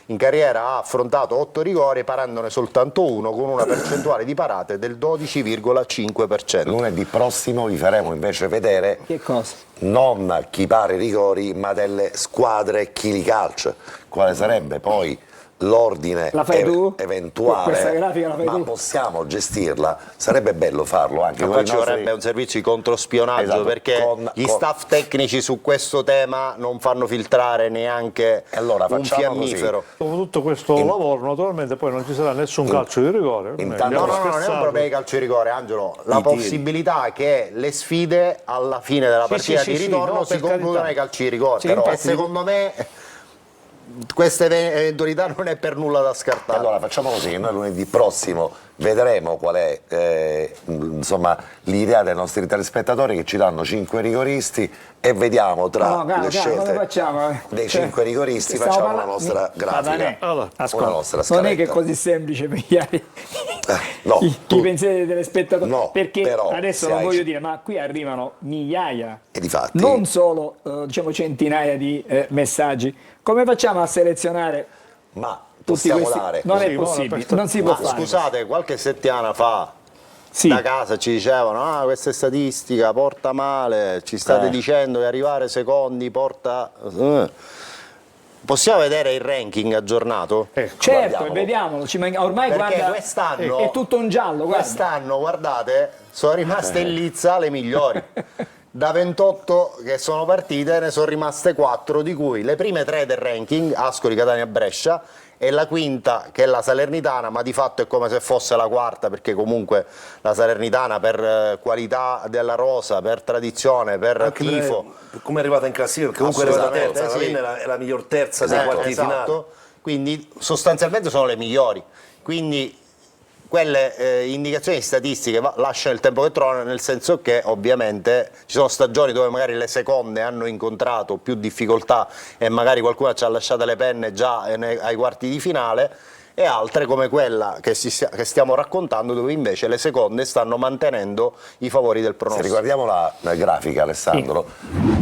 In carriera ha affrontato 8 rigori, parandone soltanto uno, con una percentuale di parate del 12,5%. Lunedì prossimo vi faremo invece vedere Che cosa? non chi para i rigori, ma delle squadre chi li calcia, quale sarebbe poi l'ordine La fai tu? eventuale, Questa grafica la fai ma tu? possiamo gestirla, sarebbe bello farlo anche Ma con qua i ci nostri- vorrebbe un servizio di controspionaggio, Esatto, perché gli staff tecnici su questo tema non fanno filtrare neanche E allora un facciamo fiammifero. Dopo tutto questo lavoro, naturalmente poi non ci sarà nessun calcio di rigore. intanto- Abbiamo No, non è un scherzato. problema di calcio di rigore, Angelo. La I tiri. possibilità che le sfide alla fine della partita sì, di sì, ritorno no, si per concludano carità. ai calci di rigore. Sì, Però, e infatti- secondo me questa eventualità non è per nulla da scartare. Allora facciamo così, che noi lunedì prossimo vedremo qual è insomma, l'idea dei nostri telespettatori, che ci danno 5 rigoristi e vediamo tra No, calma, le scelte come facciamo? dei Cioè, 5 rigoristi stiamo facciamo la parlando- nostra grafica, Allora, Ascolta, una nostra non è che scaletta. è così semplice pigliare no, i tu- pensieri dei telespettatori, No, perché però, adesso se non hai- voglio dire, ma qui arrivano migliaia, E difatti- non solo diciamo centinaia di messaggi. Come facciamo a selezionare ma tutti possiamo questi? dare Non è Sì, possibile, no, non si può Ma fare. scusate, qualche settimana fa Sì. da casa ci dicevano: questa è statistica, porta male, ci state dicendo che arrivare secondi porta... Possiamo vedere il ranking aggiornato? Certo, guardiamolo. vediamolo, ormai Perché guarda, quest'anno è tutto un giallo, guarda. Quest'anno, guardate, sono rimaste in lizza le migliori. Da 28 che sono partite ne sono rimaste 4, di cui le prime 3 del ranking, Ascoli, Catania, Brescia, e la quinta che è la Salernitana, ma di fatto è come se fosse la quarta, perché comunque la Salernitana per qualità della rosa, per tradizione, per Anche tifo, per come è arrivata in classifica, perché comunque è arrivata Assolutamente, terza, sì. la è la miglior terza dei quarti di finale. esatto. Quindi sostanzialmente sono le migliori. Quindi quelle indicazioni statistiche lasciano il tempo che trovano, nel senso che ovviamente ci sono stagioni dove magari le seconde hanno incontrato più difficoltà e magari qualcuno ci ha lasciato le penne già ai quarti di finale, e altre come quella che stiamo raccontando, dove invece le seconde stanno mantenendo i favori del Se pronostico. riguardiamo la grafica, Alessandro,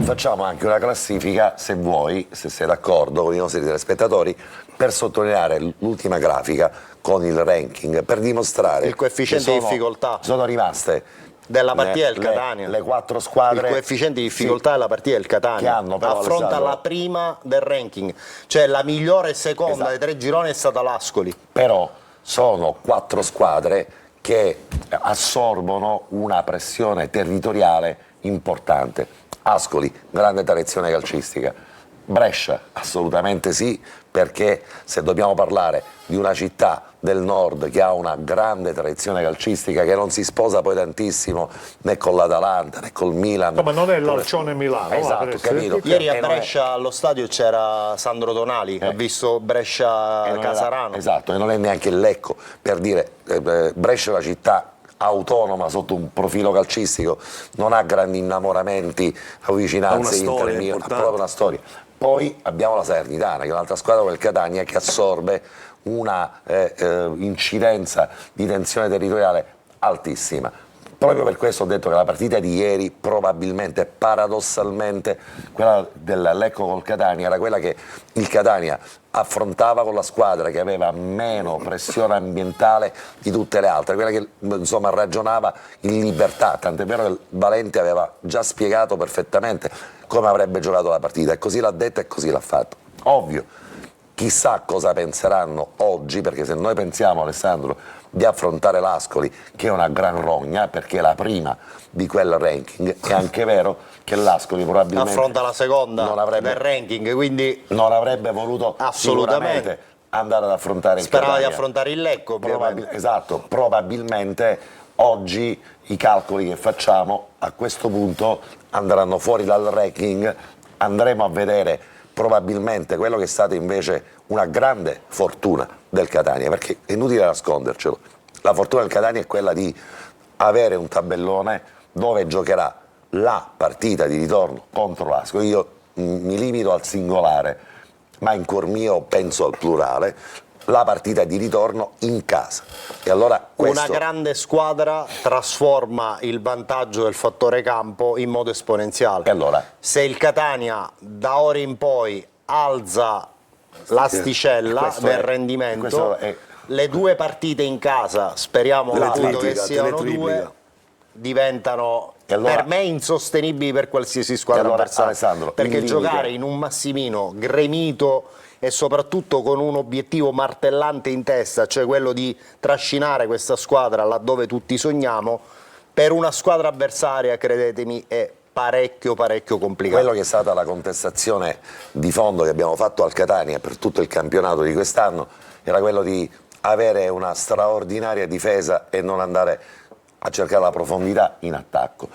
facciamo anche una classifica, se vuoi, se sei d'accordo con i nostri telespettatori, per sottolineare l'ultima grafica con il ranking, per dimostrare Il coefficiente che di difficoltà. sono rimaste Della partita del Catania. le 4 squadre, Il coefficiente di difficoltà sì, della partita del Catania che hanno però, affronta Alessandro, la prima del ranking, cioè la migliore seconda Esatto. dei 3 gironi è stata l'Ascoli. però sono 4 squadre che assorbono una pressione territoriale importante. Ascoli, grande tradizione calcistica. Brescia, assolutamente sì, perché se dobbiamo parlare di una città del nord che ha una grande tradizione calcistica, che non si sposa poi tantissimo né con l'Atalanta né col Milan. Ma non è l'Alcione Milano, va, Esatto, per essere capito. più Ieri a E non è- Brescia allo stadio c'era Sandro Tonali, ha visto e non Brescia-Casarano. è- esatto, e non è neanche il Lecco, per dire, Brescia è una città autonoma sotto un profilo calcistico, non ha grandi innamoramenti, Ha una vicinanze, storia Inter, Milan, ha importante. proprio una storia. Poi abbiamo la Salernitana, che è un'altra squadra come il Catania, che assorbe una incidenza di tensione territoriale altissima. Proprio per questo ho detto che la partita di ieri probabilmente, paradossalmente, quella del Lecco col Catania era quella che il Catania affrontava con la squadra che aveva meno pressione ambientale di tutte le altre, quella che insomma ragionava in libertà, tant'è vero che Valente aveva già spiegato perfettamente come avrebbe giocato la partita e così l'ha detto e così l'ha fatto. Ovvio, chissà cosa penseranno oggi, perché se noi pensiamo, Alessandro, di affrontare l'Ascoli, che è una gran rogna, perché è la prima di quel ranking, è anche vero che l'Ascoli probabilmente affronta la seconda non avrebbe, del ranking, quindi non avrebbe voluto sicuramente andare ad affrontare il sperava Catania. di affrontare il Lecco, Esatto, probabilmente oggi i calcoli che facciamo a questo punto andranno fuori dal ranking, andremo a vedere probabilmente quello che è stata invece una grande fortuna del Catania, perché è inutile nascondercelo, la fortuna del Catania è quella di avere un tabellone dove giocherà la partita di ritorno contro l'Ascoli. Io mi limito al singolare, ma in cuor mio penso al plurale, la partita di ritorno in casa. E allora questo... Una grande squadra trasforma il vantaggio del fattore campo in modo esponenziale. E allora? Se il Catania da ora in poi alza l'asticella del rendimento, le due partite in casa, speriamo appunto che siano due, diventano per me insostenibili per qualsiasi squadra avversaria, perché giocare in un Massimino gremito e soprattutto con un obiettivo martellante in testa, cioè quello di trascinare questa squadra laddove tutti sogniamo, per una squadra avversaria, credetemi, è parecchio complicato. Quello che è stata la contestazione di fondo che abbiamo fatto al Catania per tutto il campionato di quest'anno era quello di avere una straordinaria difesa e non andare a cercare la profondità in attacco.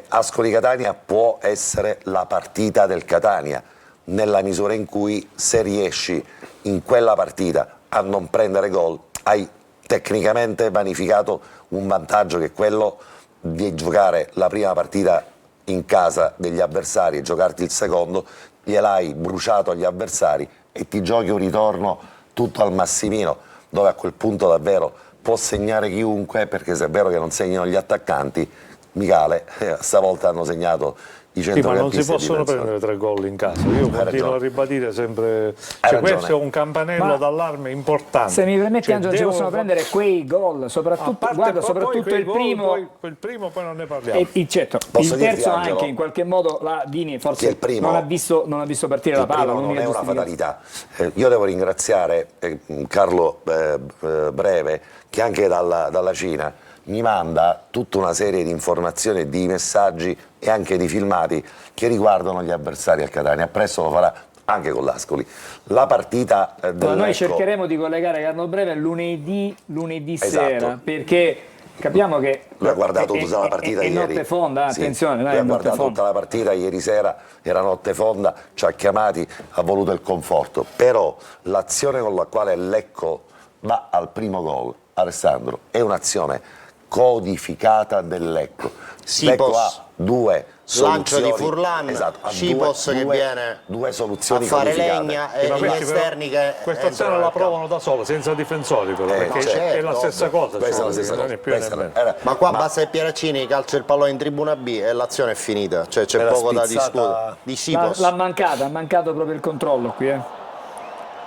Ascoli Catania può essere la partita del Catania, nella misura in cui se riesci in quella partita a non prendere gol hai tecnicamente vanificato un vantaggio che è quello di giocare la prima partita in casa degli avversari e giocarti il secondo, gliel'hai bruciato agli avversari e ti giochi un ritorno tutto al Massimino, dove a quel punto davvero può segnare chiunque, perché se è vero che non segnano gli attaccanti, Michele, stavolta hanno segnato i centrocampisti. Ma non si possono prendere 3 gol in casa, io continuo a ribadire sempre, questo è un campanello d'allarme importante. Se mi permetti, Angelo, si possono prendere quei gol, soprattutto, soprattutto il primo. Quel primo poi non ne parliamo. Certo, il terzo anche, in qualche modo la Dini forse non ha visto partire la palla. Non è una fatalità. Io devo ringraziare Carlo Breve, che anche dalla Cina mi manda tutta una serie di informazioni e di messaggi e anche di filmati che riguardano gli avversari al Catania. Presto lo farà anche con l'Ascoli. La partita del noi Lecco... cercheremo di collegare Carlo Breve lunedì esatto. sera, perché capiamo che lui ha guardato tutta la partita ieri. È notte fonda, attenzione, lui ha guardato tutta la partita ieri sera, era notte fonda, ci ha chiamati, ha voluto il conforto. Però l'azione con la quale Lecco va al primo gol, Alessandro, è un'azione codificata del Lecco. Lecco ha due lancio soluzioni, di Furlan, Cipos che viene due soluzioni a fare codificate. legna e gli esterni che questa azione la provano da solo, senza difensori però, perché è la stessa cosa. Questa è la stessa cosa. Ma qua basta che Pieraccini calcia il pallone in tribuna B e l'azione è finita, cioè c'è poco da discutere. Di Cipos l'ha mancato proprio il controllo qui,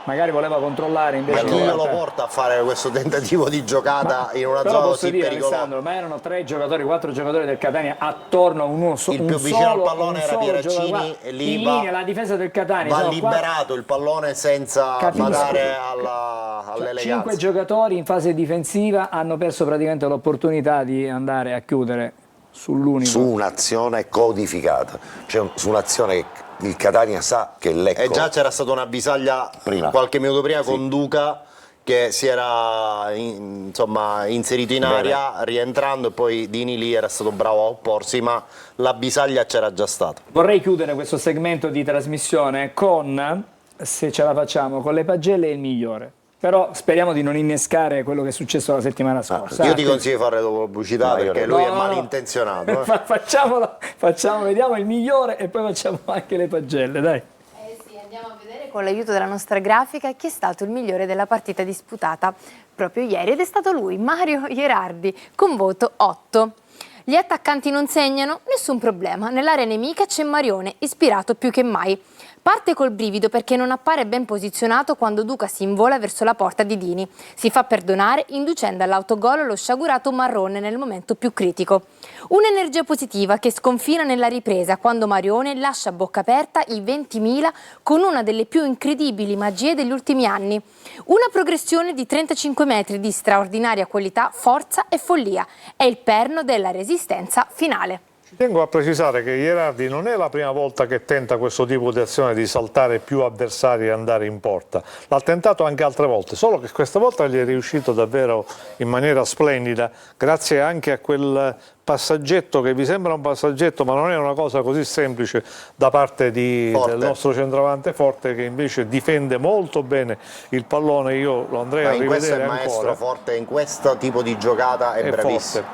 magari voleva controllare invece. Ma chi lo porta a fare questo tentativo di giocata in una zona così pericolosa? Alessandro, ma erano 4 giocatori del Catania attorno a uno solo. Il più vicino al pallone era Pieraccini e lì in linea la difesa del Catania. Va liberato il pallone senza badare all'eleganza. 5 giocatori in fase difensiva hanno perso praticamente l'opportunità di andare a chiudere sull'unico. Su un'azione codificata, cioè su un'azione che il Catania sa che Lecco... E già c'era stata una bisaglia qualche minuto prima con Duca che si era inserito in aria rientrando e poi Dini lì era stato bravo a opporsi, ma la bisaglia c'era già stata. Vorrei chiudere questo segmento di trasmissione con, se ce la facciamo, con le pagelle e il migliore. Però speriamo di non innescare quello che è successo la settimana scorsa. Io ti consiglio di fare dopo pubblicità perché lui è malintenzionato. Facciamo, vediamo il migliore e poi facciamo anche le pagelle, dai. Sì, andiamo a vedere con l'aiuto della nostra grafica chi è stato il migliore della partita disputata proprio ieri, ed è stato lui, Mario Gherardi, con voto 8. Gli attaccanti non segnano? Nessun problema, nell'area nemica c'è Marione, ispirato più che mai. Parte col brivido perché non appare ben posizionato quando Duca si invola verso la porta di Dini. Si fa perdonare inducendo all'autogol lo sciagurato Marrone nel momento più critico. Un'energia positiva che sconfina nella ripresa quando Marione lascia a bocca aperta i 20.000 con una delle più incredibili magie degli ultimi anni. Una progressione di 35 metri di straordinaria qualità, forza e follia. È il perno della resistenza finale. Tengo a precisare che Gherardi non è la prima volta che tenta questo tipo di azione di saltare più avversari e andare in porta. L'ha tentato anche altre volte, solo che questa volta gli è riuscito davvero in maniera splendida, grazie anche a quel passaggetto che vi sembra un passaggetto ma non è una cosa così semplice da parte del nostro centravanti Forte, che invece difende molto bene il pallone. Io lo andrei a rivedere ancora. Maestro Forte in questo tipo di giocata è bravissimo.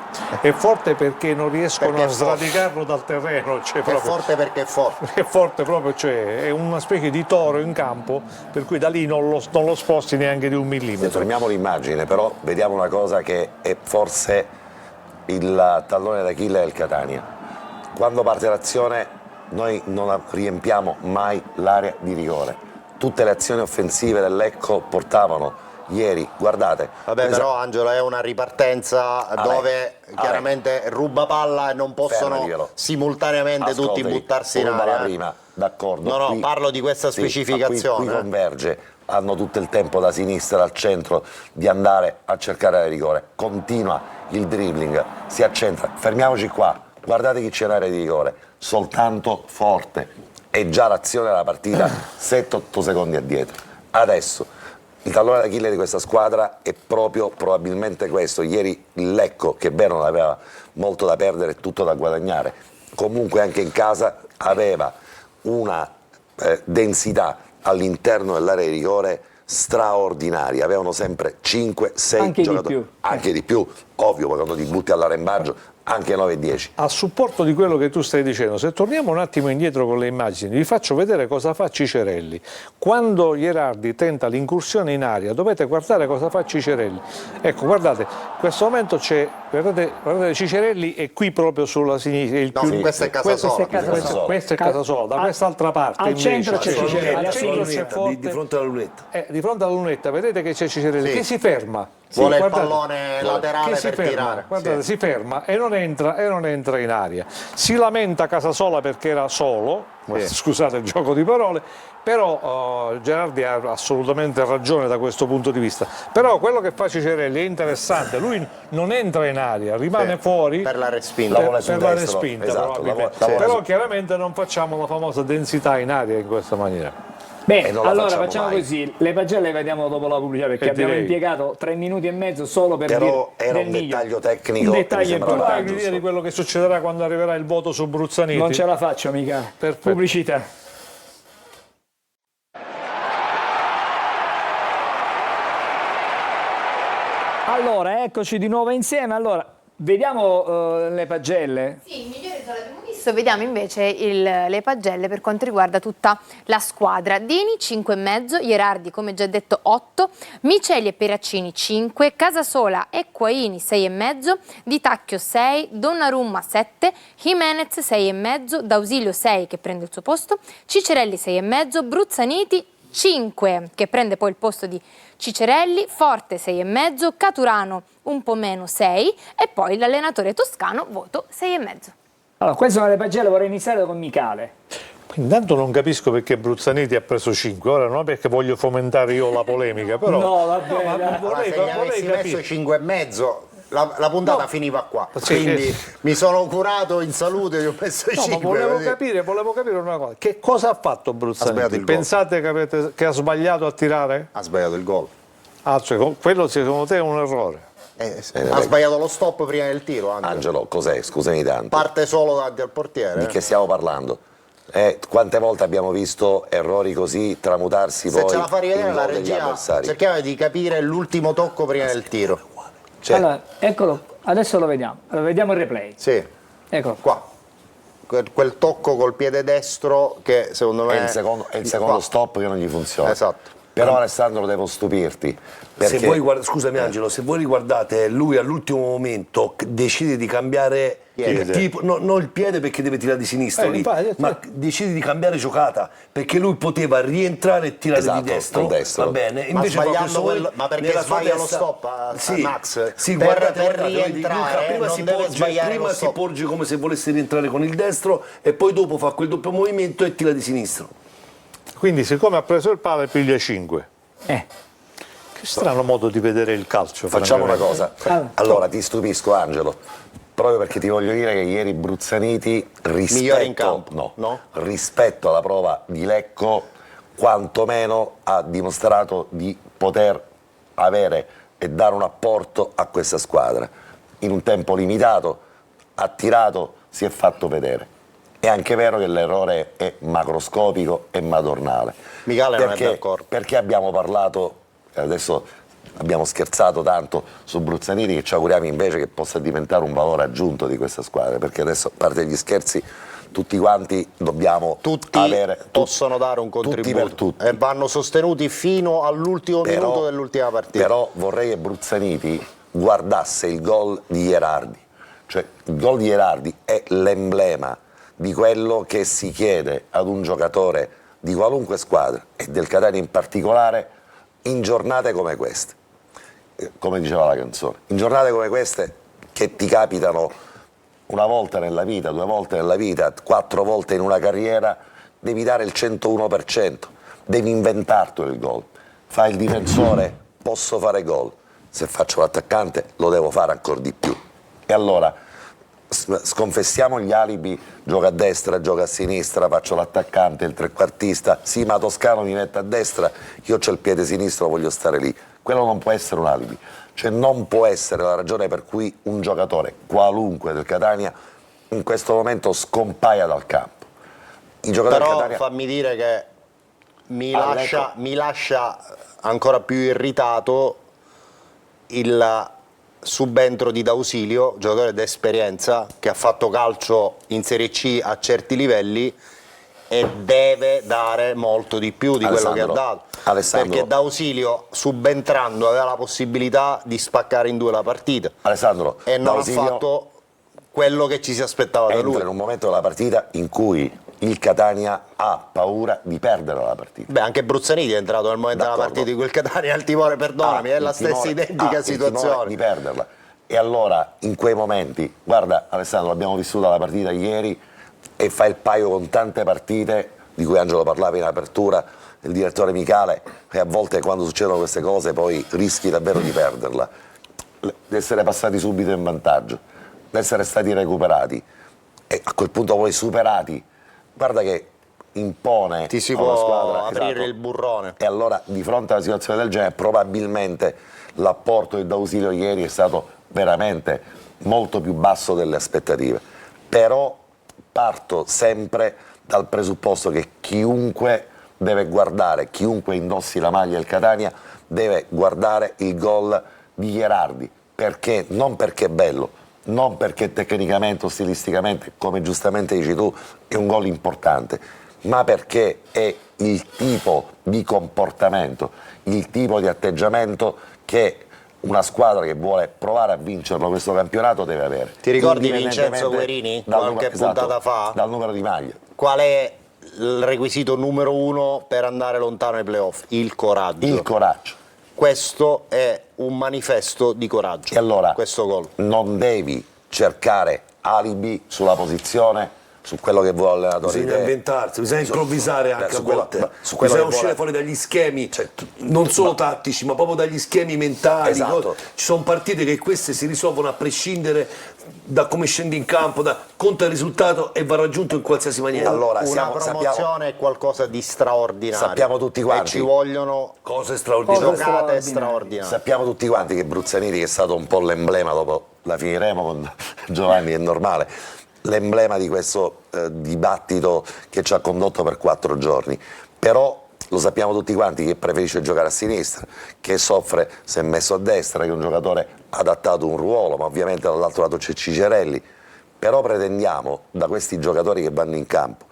È forte perché non riescono a sradicarlo dal terreno. Cioè è forte perché è forte. È forte proprio, cioè è una specie di toro in campo, per cui da lì non lo sposti neanche di un millimetro. Fermiamo l'immagine, però vediamo una cosa che è forse il tallone d'Achille del Catania. Quando parte l'azione noi non riempiamo mai l'area di rigore. Tutte le azioni offensive del Lecco portavano ieri, guardate. Vabbè, però Angelo è una ripartenza dove chiaramente ruba palla e non possono simultaneamente tutti buttarsi in area. Prima, d'accordo. No, parlo di questa specificazione. Qui converge, hanno tutto il tempo da sinistra al centro di andare a cercare il rigore. Continua il dribbling, si accentra, fermiamoci qua, guardate chi c'è in area di rigore, soltanto Forte, è già l'azione della partita 7-8 secondi addietro. Adesso il tallone d'Achille di questa squadra è proprio probabilmente questo. Ieri il Lecco, che bene non aveva molto da perdere e tutto da guadagnare, comunque anche in casa aveva una densità all'interno dell'area di rigore straordinaria, avevano sempre 5-6 giocatori, anche di più, ovvio, quando ti butti all'arrembaggio anche 9-10. A supporto di quello che tu stai dicendo, se torniamo un attimo indietro con le immagini, vi faccio vedere cosa fa Cicerelli. Quando Gherardi tenta l'incursione in aria, dovete guardare cosa fa Cicerelli. Ecco, guardate, in questo momento c'è, guardate Cicerelli è qui proprio sulla sinistra. Questa è Casasola. Questa è Casasola, da quest'altra parte al invece. Centro c'è Cicerelli, al centro c'è Forte, di fronte alla lunetta. Di fronte alla lunetta, vedete che c'è Cicerelli, che si ferma. Vuole il pallone laterale per tirare. Guardate, si ferma e non entra in aria. Si lamenta Casasola perché era solo, scusate il gioco di parole, però Gherardi ha assolutamente ragione da questo punto di vista. Però quello che fa Cicerelli è interessante, lui non entra in aria, rimane fuori per la respinta. Esatto, però chiaramente non facciamo la famosa densità in aria in questa maniera. Bene, allora facciamo così, le pagelle le vediamo dopo la pubblicità perché abbiamo impiegato 3 minuti e mezzo solo per però dire era un dettaglio tecnico. Un dettaglio importante. Hai un'idea di quello che succederà quando arriverà il voto su Bruzzaniti? Non ce la faccio mica. Perfetto. Pubblicità. Allora, eccoci di nuovo insieme. Allora, vediamo le pagelle. Sì, il migliore risultato l'abbiamo visto, vediamo invece le pagelle per quanto riguarda tutta la squadra. Dini 5,5, Gherardi come già detto 8, Miceli e Peraccini 5, Casasola e Quaini 6,5, Di Tacchio 6, Donnarumma 7, Jimenez 6,5, D'Ausilio 6 che prende il suo posto, Cicerelli 6,5, Bruzzaniti 5 che prende poi il posto di Cicerelli, Forte 6,5, Caturano un po' meno 6 e poi l'allenatore toscano voto 6,5. Allora, queste sono le pagelle, vorrei iniziare con Micale. Intanto non capisco perché Bruzzaniti ha preso 5, ora non è perché voglio fomentare io la polemica, però no, vabbè, ma vorrei messo 5,5, la puntata finiva qua, sì, quindi mi sono curato in salute e ho messo 5. Ma volevo capire una cosa, che cosa ha fatto Bruzzaniti? Pensate che ha sbagliato a tirare? Ha sbagliato il gol. Ah, cioè, quello secondo te è un errore? Ha sbagliato lo stop prima del tiro. Angelo, cos'è? Scusami tanto. Parte solo davanti al portiere. Di che stiamo parlando? Quante volte abbiamo visto errori così tramutarsi se poi ce la fa rivedere in la gol degli regia, avversari? cerchiamo di capire l'ultimo tocco prima del tiro. Allora, eccolo, adesso lo vediamo. Allora, vediamo il replay. Sì. Eccolo qua. quel tocco col piede destro che secondo me È il secondo stop che non gli funziona. Esatto. Però Alessandro devo stupirti. Perché... Se voi scusami Angelo, se voi riguardate lui all'ultimo momento decide di cambiare tipo, non il piede perché deve tirare di sinistro lì, ma decide di cambiare giocata perché lui poteva rientrare e tirare di destro, va bene, invece ma perché sbaglia lo stop Max? Sì, per guardate, rientrare prima si porge come se volesse rientrare con il destro e poi dopo fa quel doppio movimento e tira di sinistro. Quindi siccome ha preso il palo piglia 5. Che strano modo di vedere il calcio. Facciamo una cosa, allora ti stupisco Angelo, proprio perché ti voglio dire che ieri Bruzzaniti rispetto alla prova di Lecco quantomeno ha dimostrato di poter avere e dare un apporto a questa squadra. In un tempo limitato ha tirato, si è fatto vedere. È anche vero che l'errore è macroscopico e madornale. Michele non è d'accordo. Perché abbiamo parlato, adesso abbiamo scherzato tanto su Bruzzaniti, che ci auguriamo invece che possa diventare un valore aggiunto di questa squadra, perché adesso, a parte gli scherzi, tutti quanti dobbiamo possono dare un contributo per tutti. E vanno sostenuti fino all'ultimo minuto dell'ultima partita. Però vorrei che Bruzzaniti guardasse il gol di Gherardi, cioè il gol di Gherardi è l'emblema di quello che si chiede ad un giocatore di qualunque squadra e del Catania in particolare in giornate come queste, come diceva la canzone, in giornate come queste che ti capitano una volta nella vita, 2 volte nella vita, 4 volte in una carriera, devi dare il 101%, devi inventartelo il gol. Fai il difensore, posso fare gol, se faccio l'attaccante lo devo fare ancora di più. E allora sconfessiamo gli alibi, gioca a destra, gioca a sinistra, faccio l'attaccante, il trequartista, sì ma Toscano mi mette a destra, io c'ho il piede sinistro, voglio stare lì. Quello non può essere un alibi, cioè non può essere la ragione per cui un giocatore qualunque del Catania in questo momento scompaia dal campo. I giocatori Però del Catania... fammi dire che mi lascia ancora più irritato il subentro di D'Ausilio, giocatore d'esperienza che ha fatto calcio in Serie C a certi livelli e deve dare molto di più di quello che ha dato, perché D'Ausilio subentrando aveva la possibilità di spaccare in 2 la partita e non ha fatto quello che ci si aspettava da lui. In un momento della partita in cui il Catania ha paura di perdere la partita. Beh, anche Bruzzaniti è entrato nel momento della partita di quel Catania al timore, perdonami, è la stessa identica situazione. Di perderla. E allora, in quei momenti, guarda Alessandro, abbiamo vissuto la partita ieri e fa il paio con tante partite di cui Angelo parlava in apertura, il direttore Michele, e a volte quando succedono queste cose poi rischi davvero di perderla. Di essere passati subito in vantaggio, di essere stati recuperati e a quel punto poi superati. Guarda che impone ti si a una può squadra, aprire il burrone. E allora di fronte a una situazione del genere probabilmente l'apporto di D'Ausilio ieri è stato veramente molto più basso delle aspettative. Però parto sempre dal presupposto che chiunque deve guardare, chiunque indossi la maglia del Catania deve guardare il gol di Gherardi, perché non perché è bello, non perché tecnicamente o stilisticamente, come giustamente dici tu, è un gol importante, ma perché è il tipo di comportamento, il tipo di atteggiamento che una squadra che vuole provare a vincerlo questo campionato deve avere. Ti ricordi Vincenzo Guerini qualche puntata fa? Dal numero di maglia. Qual è il requisito numero 1 per andare lontano ai playoff? Il coraggio. Il coraggio. Questo è un manifesto di coraggio. E allora questo gol. Non devi cercare alibi sulla posizione, su quello che vuole l'allenatore. Bisogna inventarsi, bisogna improvvisare anche a volte. Bisogna uscire fuori dagli schemi, non solo tattici, ma proprio dagli schemi mentali. Esatto. Ci sono partite che queste si risolvono a prescindere da come scendi in campo, conta il risultato e va raggiunto in qualsiasi maniera. Allora, una promozione è qualcosa di straordinario. Sappiamo tutti quanti. E ci vogliono cose straordinarie. Giocate straordinarie. Sappiamo tutti quanti che Bruzzaniti, che è stato un po' l'emblema, dopo la finiremo con Giovanni, è normale, l'emblema di questo dibattito che ci ha condotto per 4 giorni. Però lo sappiamo tutti quanti che preferisce giocare a sinistra, che soffre se è messo a destra, che è un giocatore adattato a un ruolo, ma ovviamente dall'altro lato c'è Cicerelli. però pretendiamo da questi giocatori che vanno in campo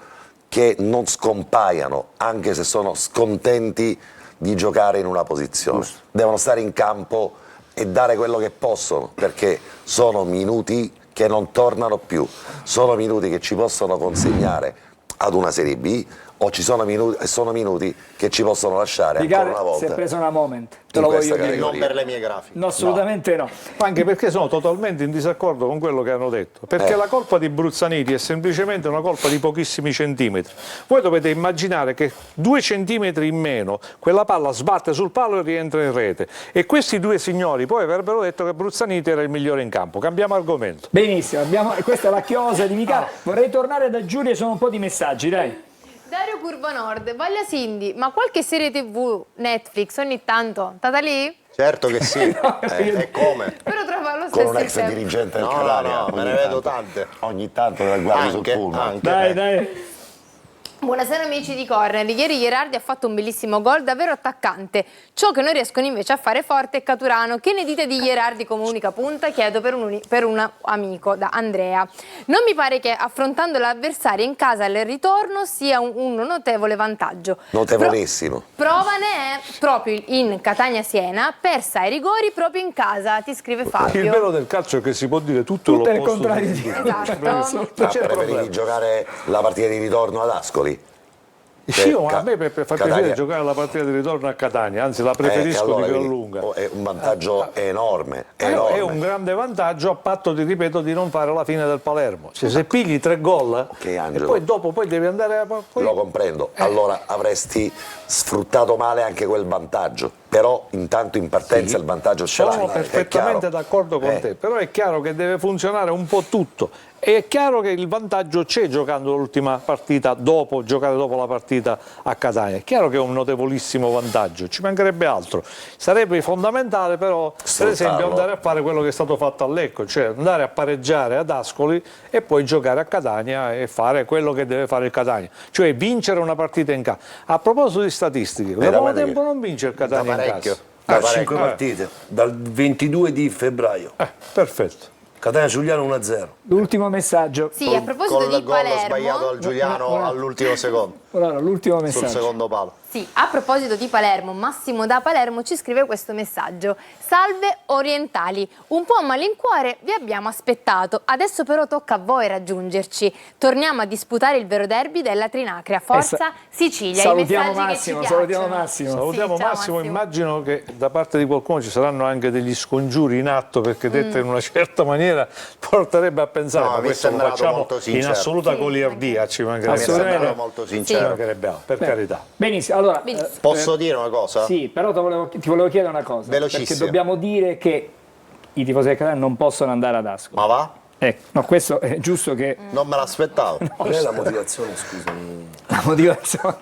che non scompaiano anche se sono scontenti di giocare in una posizione, devono stare in campo e dare quello che possono, perché sono minuti che non tornano più, sono minuti che ci possono consegnare ad una Serie B, o sono minuti che ci possono lasciare ancora una volta. Si è preso una moment, te in lo questa voglio dire. Non per le mie grafiche. No, assolutamente no. Anche perché sono totalmente in disaccordo con quello che hanno detto, perché la colpa di Bruzzaniti è semplicemente una colpa di pochissimi centimetri. Voi dovete immaginare che 2 centimetri in meno quella palla sbatte sul palo e rientra in rete, e questi due signori poi avrebbero detto che Bruzzaniti era il migliore in campo. Cambiamo argomento. Benissimo, questa è la chiosa di Michele. Vorrei tornare da Giulia, e sono un po' di messaggi, dai. Dario Curva Nord, voglia Cindy, ma qualche serie TV, Netflix ogni tanto, stata lì? Certo che sì, e come? Però trova lo Con stesso un ex tempo. dirigente del No, Catania, no, me ne ogni vedo tanto. tante. Ogni tanto la guardi sul pullman. Anche. Dai. Buonasera amici di Corner, ieri Gherardi ha fatto un bellissimo gol davvero attaccante, ciò che non riescono invece a fare Forte e Caturano. Che ne dite di Gherardi come unica punta? Chiedo per un amico, da Andrea. Non mi pare che affrontando l'avversario in casa al ritorno sia un notevole vantaggio. Notevolissimo. Prova ne è proprio in Catania-Siena, persa ai rigori proprio in casa, ti scrive Fabio. Il vero del calcio è che si può dire tutto Tutto è il l'opposto contrario di di Esatto. Non c'è Preferivi problema. giocare la partita di ritorno ad Ascoli? Io, a me per far Catania- piacere giocare la partita di ritorno a Catania, anzi la preferisco allora, di gran vedi, lunga. è un vantaggio enorme, È enorme. un grande vantaggio, a patto, ti ripeto, di non fare la fine del Palermo. Cioè, se pigli 3 gol e Angelo. poi dopo devi andare a... Lo comprendo, allora avresti sfruttato male anche quel vantaggio, però intanto in partenza il vantaggio ce l'hai. Sono perfettamente d'accordo con te, però è chiaro che deve funzionare un po' tutto. E è chiaro che il vantaggio c'è giocando l'ultima partita, giocare dopo la partita a Catania. È chiaro che è un notevolissimo vantaggio, ci mancherebbe altro. Sarebbe fondamentale però, per esempio, andare a fare quello che è stato fatto a Lecco, cioè andare a pareggiare ad Ascoli e poi giocare a Catania e fare quello che deve fare il Catania, cioè vincere una partita in casa. A proposito di statistiche, da quanto tempo non vince il Catania in casa? Da 5 partite, dal 22 di febbraio. Perfetto. Catania Giuliano 1-0. L'ultimo messaggio. Sì, a proposito Col di gol sbagliato Palermo. al Giuliano all'ultimo secondo, Allora, l'ultimo sul messaggio. secondo palo. Sì, a proposito di Palermo, Massimo da Palermo ci scrive questo messaggio. Salve orientali, un po' a malincuore vi abbiamo aspettato, adesso però tocca a voi raggiungerci. Torniamo a disputare il vero derby della Trinacria. Forza Sicilia. Salutiamo I messaggi Massimo, che ci salutiamo piacciono. Massimo. Salutiamo Sì, ciao, Massimo, Massimo. immagino che da parte di qualcuno ci saranno anche degli scongiuri in atto, perché dette in una certa maniera porterebbe a pensare, No, ma mi è questo lo sembrato facciamo molto in sincero. assoluta Sì, goliardia, ci mancherebbe, Mi sembrava Assolutamente. molto ci sincero. mancherebbe altro, per carità. Benissimo, allora... Benissimo. Posso dire una cosa? Sì, però ti volevo chiedere una cosa. Velocissimo. Perché dobbiamo dire che i tifosi del Catania non possono andare ad Ascoli. Ma va? Ecco, no, questo è giusto che... Non me l'aspettavo. Qual è la motivazione, scusami? La motivazione...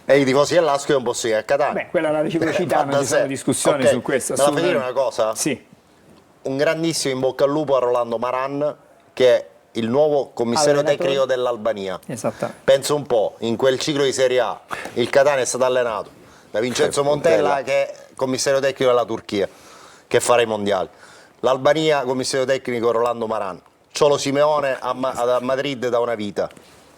E i tifosi dell'Ascoli non possono ir a Catania. Beh, quella è la reciprocità, non ci sono discussioni Ok, su questo. Me la fai dire assolutamente. una cosa? Sì. Un grandissimo in bocca al lupo a Rolando Maran, che è il nuovo commissario Allenatore. tecnico dell'Albania. Esattamente. Penso un po', in quel ciclo di Serie A il Catania è stato allenato da Vincenzo Montella, che è commissario tecnico della Turchia, che farà i mondiali. L'Albania, commissario tecnico Rolando Maran. Ciolo Simeone a Madrid da una vita.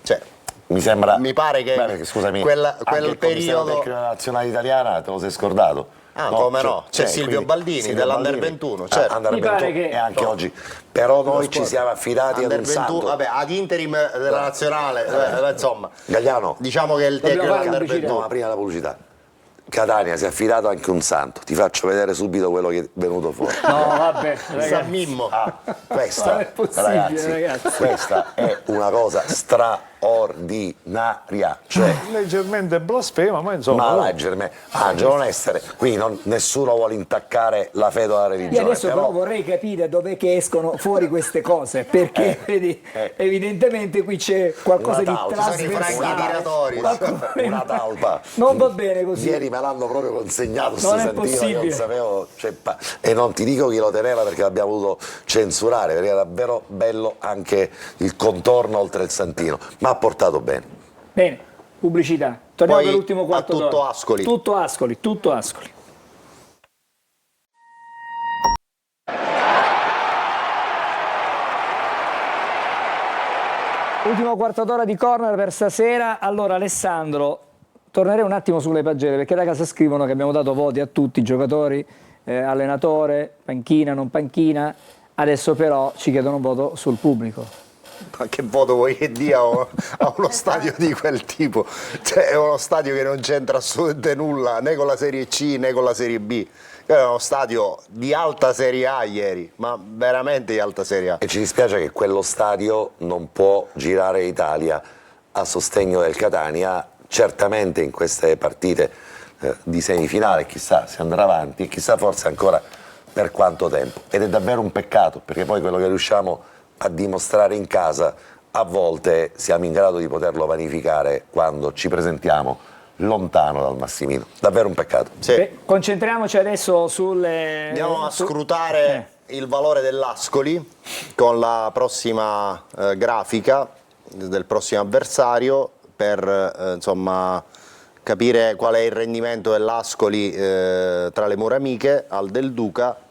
Cioè, Mi sembra. mi pare che perché, scusami, quel anche il commissario periodo... tecnico della nazionale italiana te lo sei scordato. Ah, come no? C'è cioè, Silvio quindi, Baldini Silvio dell'Under Baldini, 21, certo. Under Mi pare 21 che- e anche oggi. Però noi ci siamo affidati ad Under un 21, santo. vabbè, ad interim della nazionale, insomma. Gagliano. Diciamo che il tecnico fare Under pubblicità. 21. No, ma prima la pubblicità. Catania si è affidato anche un santo. Ti faccio vedere subito quello che è venuto fuori. No, vabbè, San ragazzi. Mimmo. Questa, Non è possibile, ragazzi. questa è una cosa straordinaria. Cioè, Leggermente blasfema, ma insomma... ma leggermente. Angelo non essere. Qui nessuno vuole intaccare la fede alla Io religione. adesso però però vorrei capire dov'è che escono fuori queste cose, perché vedi, evidentemente qui c'è qualcosa Una di talpa. Sono i franchi trasversale. tiratori. una talpa. Non va bene così. Ieri me l'hanno proprio consegnato sto Non è santino, io non possibile. sapevo, cioè, e non ti dico chi lo teneva perché l'abbiamo dovuto censurare, perché era davvero bello anche il contorno oltre il santino, ma ha portato bene. Bene, pubblicità. Torniamo Poi per l'ultimo quarto a tutto d'ora. Ascoli. Tutto Ascoli, tutto Ascoli. Ultimo quarto d'ora di corner per stasera. Allora Alessandro, tornerei un attimo sulle pagelle, perché da casa scrivono che abbiamo dato voti a tutti, giocatori, allenatore, panchina, non panchina. Adesso però ci chiedono un voto sul pubblico. Ma che voto vuoi che dia a uno stadio di quel tipo? Cioè, è uno stadio che non c'entra assolutamente nulla né con la Serie C né con la Serie B. È uno stadio di alta Serie A ieri, ma veramente di alta Serie A. E ci dispiace che quello stadio non può girare Italia a sostegno del Catania. Certamente in queste partite di semifinale chissà se andrà avanti, chissà forse ancora per quanto tempo. Ed è davvero un peccato, perché poi quello che riusciamo a dimostrare in casa a volte siamo in grado di poterlo vanificare quando ci presentiamo lontano dal Massimino. Davvero un peccato. Sì. Beh, concentriamoci adesso sulle... Andiamo a scrutare il valore dell'Ascoli con la prossima grafica del prossimo avversario per insomma capire qual è il rendimento dell'Ascoli tra le mura amiche al Del Duca.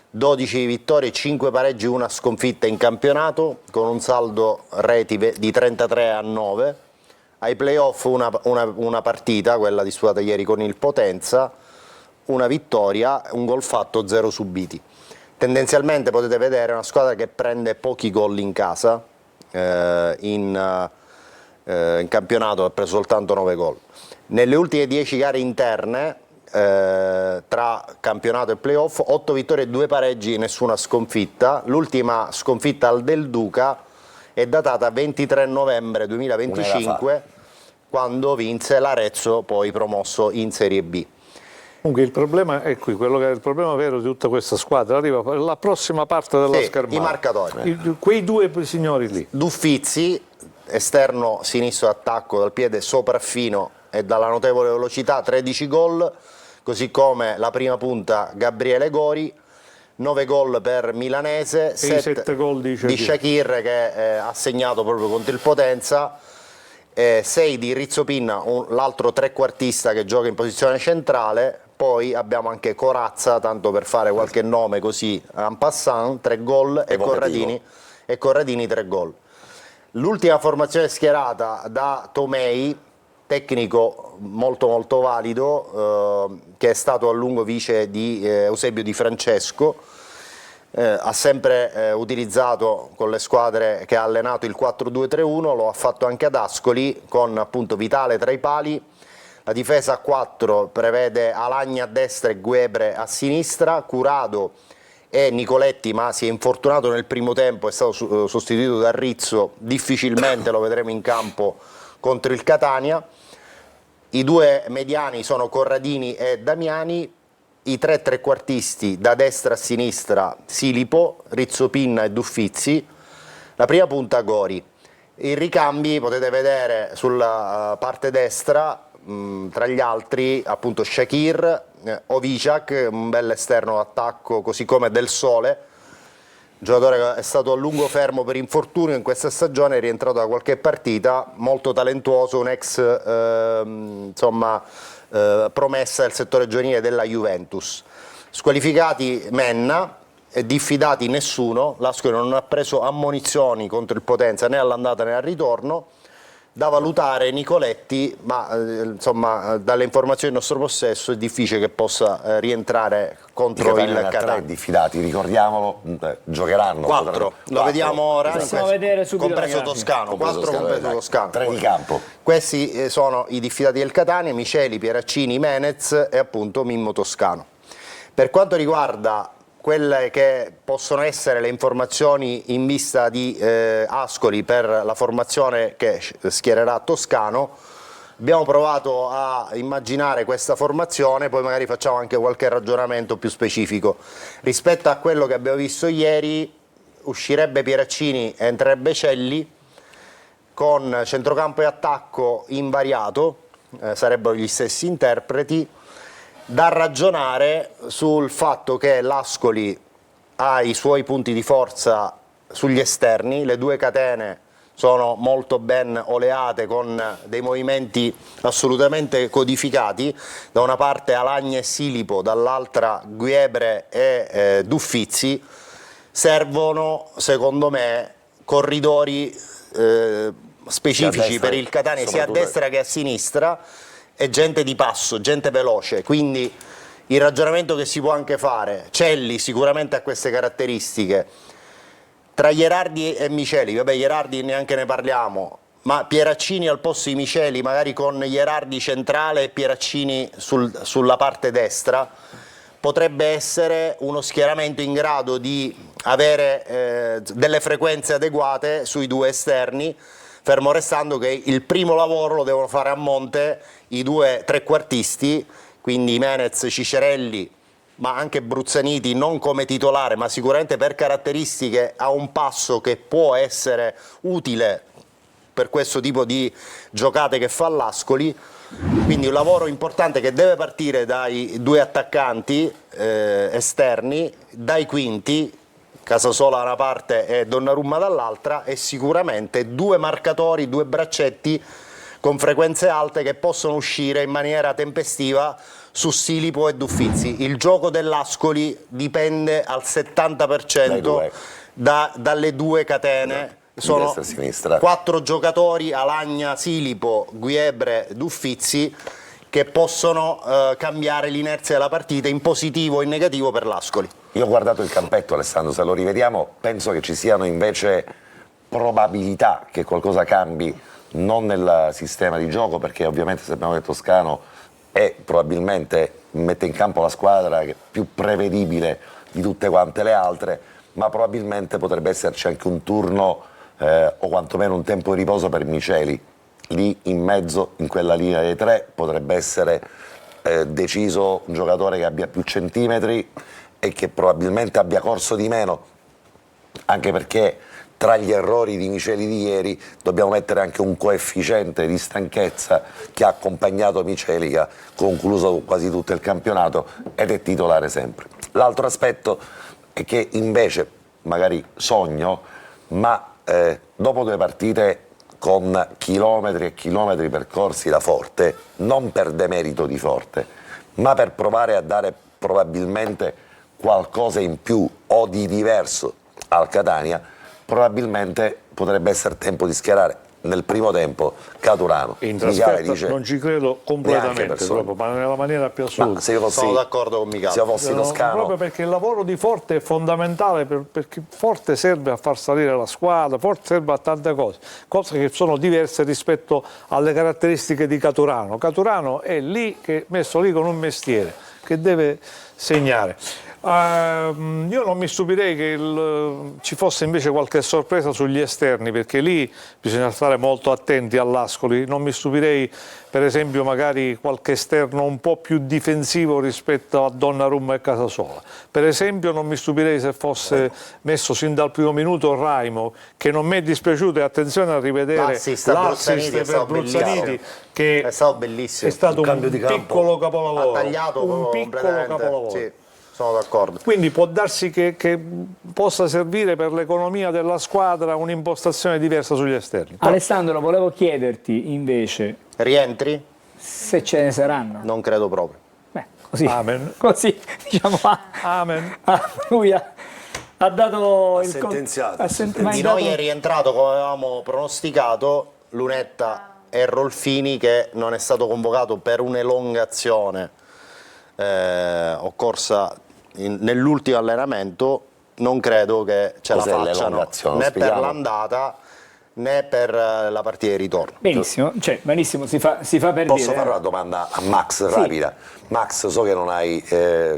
12 vittorie, 5 pareggi, 1 sconfitta in campionato con un saldo reti di 33-9. Ai playoff una partita, quella disputata ieri con il Potenza, una vittoria, un gol fatto, 0 subiti. Tendenzialmente potete vedere una squadra che prende pochi gol in casa, in campionato ha preso soltanto 9 gol. Nelle ultime 10 gare interne, tra campionato e playoff, 8 vittorie e 2 pareggi, nessuna sconfitta. L'ultima sconfitta al Del Duca è datata 23 novembre 2025, quando vinse l'Arezzo, poi promosso in Serie B. Comunque il problema è qui, quello che è il problema vero di tutta questa squadra arriva la prossima parte della schermata. I marcatori. Quei due signori lì. Duffizzi, esterno sinistro attacco dal piede sopraffino e dalla notevole velocità, 13 gol, così come la prima punta Gabriele Gori, 9 gol per Milanese, 7 gol di Shakir che ha segnato proprio contro il Potenza, 6 di Rizzo Pinna, l'altro trequartista che gioca in posizione centrale. Poi abbiamo anche Corazza, tanto per fare qualche nome così en passant, 3 gol, e Corradini 3 gol. L'ultima formazione schierata da Tomei, tecnico molto molto valido, che è stato a lungo vice di Eusebio Di Francesco, ha sempre utilizzato con le squadre che ha allenato il 4-2-3-1, lo ha fatto anche ad Ascoli con appunto Vitale tra i pali. La difesa a 4 prevede Alagna a destra e Guebre a sinistra, Curado e Nicoletti, ma si è infortunato nel primo tempo, è stato sostituito da Rizzo, difficilmente lo vedremo in campo contro il Catania. I due mediani sono Corradini e Damiani, i 3 trequartisti da destra a sinistra Silipo, Rizzopinna e Duffizzi, la prima punta Gori. I ricambi potete vedere sulla parte destra, tra gli altri appunto Shakir, Oviciak, un bel esterno d'attacco, così come Del Sole, giocatore che è stato a lungo fermo per infortunio in questa stagione, è rientrato da qualche partita, molto talentuoso, un ex promessa del settore giovanile della Juventus. Squalificati Menna, diffidati nessuno, l'Ascoli non ha preso ammonizioni contro il Potenza né all'andata né al ritorno. Da valutare Nicoletti, ma insomma dalle informazioni in nostro possesso è difficile che possa rientrare contro il Catania. Diffidati, ricordiamolo, giocheranno. 4, lo vediamo ora, vedere subito compreso Toscano, 4 compreso Toscano. 3 di campo. Questi sono i diffidati del Catania, Miceli, Pieraccini, Menez e appunto Mimmo Toscano. Per quanto riguarda quelle che possono essere le informazioni in vista di Ascoli per la formazione che schiererà Toscano, abbiamo provato a immaginare questa formazione, poi magari facciamo anche qualche ragionamento più specifico. Rispetto a quello che abbiamo visto ieri, uscirebbe Pieraccini e entrerebbe Celli, con centrocampo e attacco invariato, sarebbero gli stessi interpreti. Da ragionare sul fatto che l'Ascoli ha i suoi punti di forza sugli esterni, le due catene sono molto ben oleate con dei movimenti assolutamente codificati, da una parte Alagna e Silipo, dall'altra Guebre e Duffizzi. Servono secondo me corridori specifici per il Catania sia a soprattutto destra che a sinistra, è gente di passo, gente veloce, quindi il ragionamento che si può anche fare, Celli sicuramente ha queste caratteristiche, tra Gherardi e Miceli, vabbè Gherardi neanche ne parliamo, ma Pieraccini al posto di Miceli, magari con Gherardi centrale e Pieraccini sulla parte destra, potrebbe essere uno schieramento in grado di avere delle frequenze adeguate sui due esterni, fermo restando che il primo lavoro lo devono fare a monte i due trequartisti, quindi Menez, Cicerelli, ma anche Bruzzaniti, non come titolare, ma sicuramente per caratteristiche ha un passo che può essere utile per questo tipo di giocate che fa l'Ascoli. Quindi un lavoro importante che deve partire dai due attaccanti esterni, dai quinti, Casasola da una parte e Donnarumma dall'altra, e sicuramente due marcatori, due braccetti con frequenze alte che possono uscire in maniera tempestiva su Silipo e Duffizzi. Il gioco dell'Ascoli dipende al 70% dalle due catene. Sono 4 giocatori, Alagna, Silipo, Guiebre, Duffizzi, che possono cambiare l'inerzia della partita in positivo o in negativo per l'Ascoli. Io ho guardato il campetto, Alessandro, se lo rivediamo penso che ci siano invece probabilità che qualcosa cambi, non nel sistema di gioco, perché ovviamente sappiamo che Toscano probabilmente mette in campo la squadra più prevedibile di tutte quante le altre, ma probabilmente potrebbe esserci anche un turno o quantomeno un tempo di riposo per Miceli. Lì in mezzo, in quella linea dei tre, potrebbe essere deciso un giocatore che abbia più centimetri e che probabilmente abbia corso di meno, anche perché tra gli errori di Miceli di ieri dobbiamo mettere anche un coefficiente di stanchezza che ha accompagnato Miceli, che ha concluso quasi tutto il campionato ed è titolare sempre. L'altro aspetto è che invece, magari sogno, ma dopo 2 partite con chilometri e chilometri percorsi da Forte, non per demerito di Forte, ma per provare a dare probabilmente qualcosa in più o di diverso al Catania, probabilmente potrebbe essere tempo di schierare nel primo tempo Caturano. In trasferta non ci credo completamente, proprio, ma nella maniera più assoluta. Sono d'accordo con Michele. Se io fossi toscano, proprio perché il lavoro di Forte è fondamentale, perché Forte serve a far salire la squadra, Forte serve a tante cose che sono diverse rispetto alle caratteristiche di Caturano. Caturano è lì, messo lì con un mestiere che deve segnare. Io non mi stupirei che ci fosse invece qualche sorpresa sugli esterni, perché lì bisogna stare molto attenti all'Ascoli. Non mi stupirei per esempio magari qualche esterno un po' più difensivo rispetto a Donnarumma e Casasola. Per esempio non mi stupirei se fosse messo sin dal primo minuto Raimo, che non mi è dispiaciuto, e attenzione a rivedere l'assist per Bruzzaniti, che è stato bellissimo, è stato cambio di campo, piccolo capolavoro, ha tagliato un piccolo capolavoro. Sì. Sono d'accordo. Quindi può darsi che possa servire per l'economia della squadra un'impostazione diversa sugli esterni. Alessandro, volevo chiederti invece Rientri? se ce ne saranno. Non credo proprio. Così, Amen. così diciamo, Amen. lui ha dato il sentenziato. Di noi è rientrato, come avevamo pronosticato, Lunetta e Rolfini, che non è stato convocato per un'elongazione occorsa nell'ultimo allenamento. Non credo che ce la facciano né per l'andata né per la partita di ritorno. Benissimo, benissimo, si fa per posso dire. fare una domanda a Max rapida? Max, so che non hai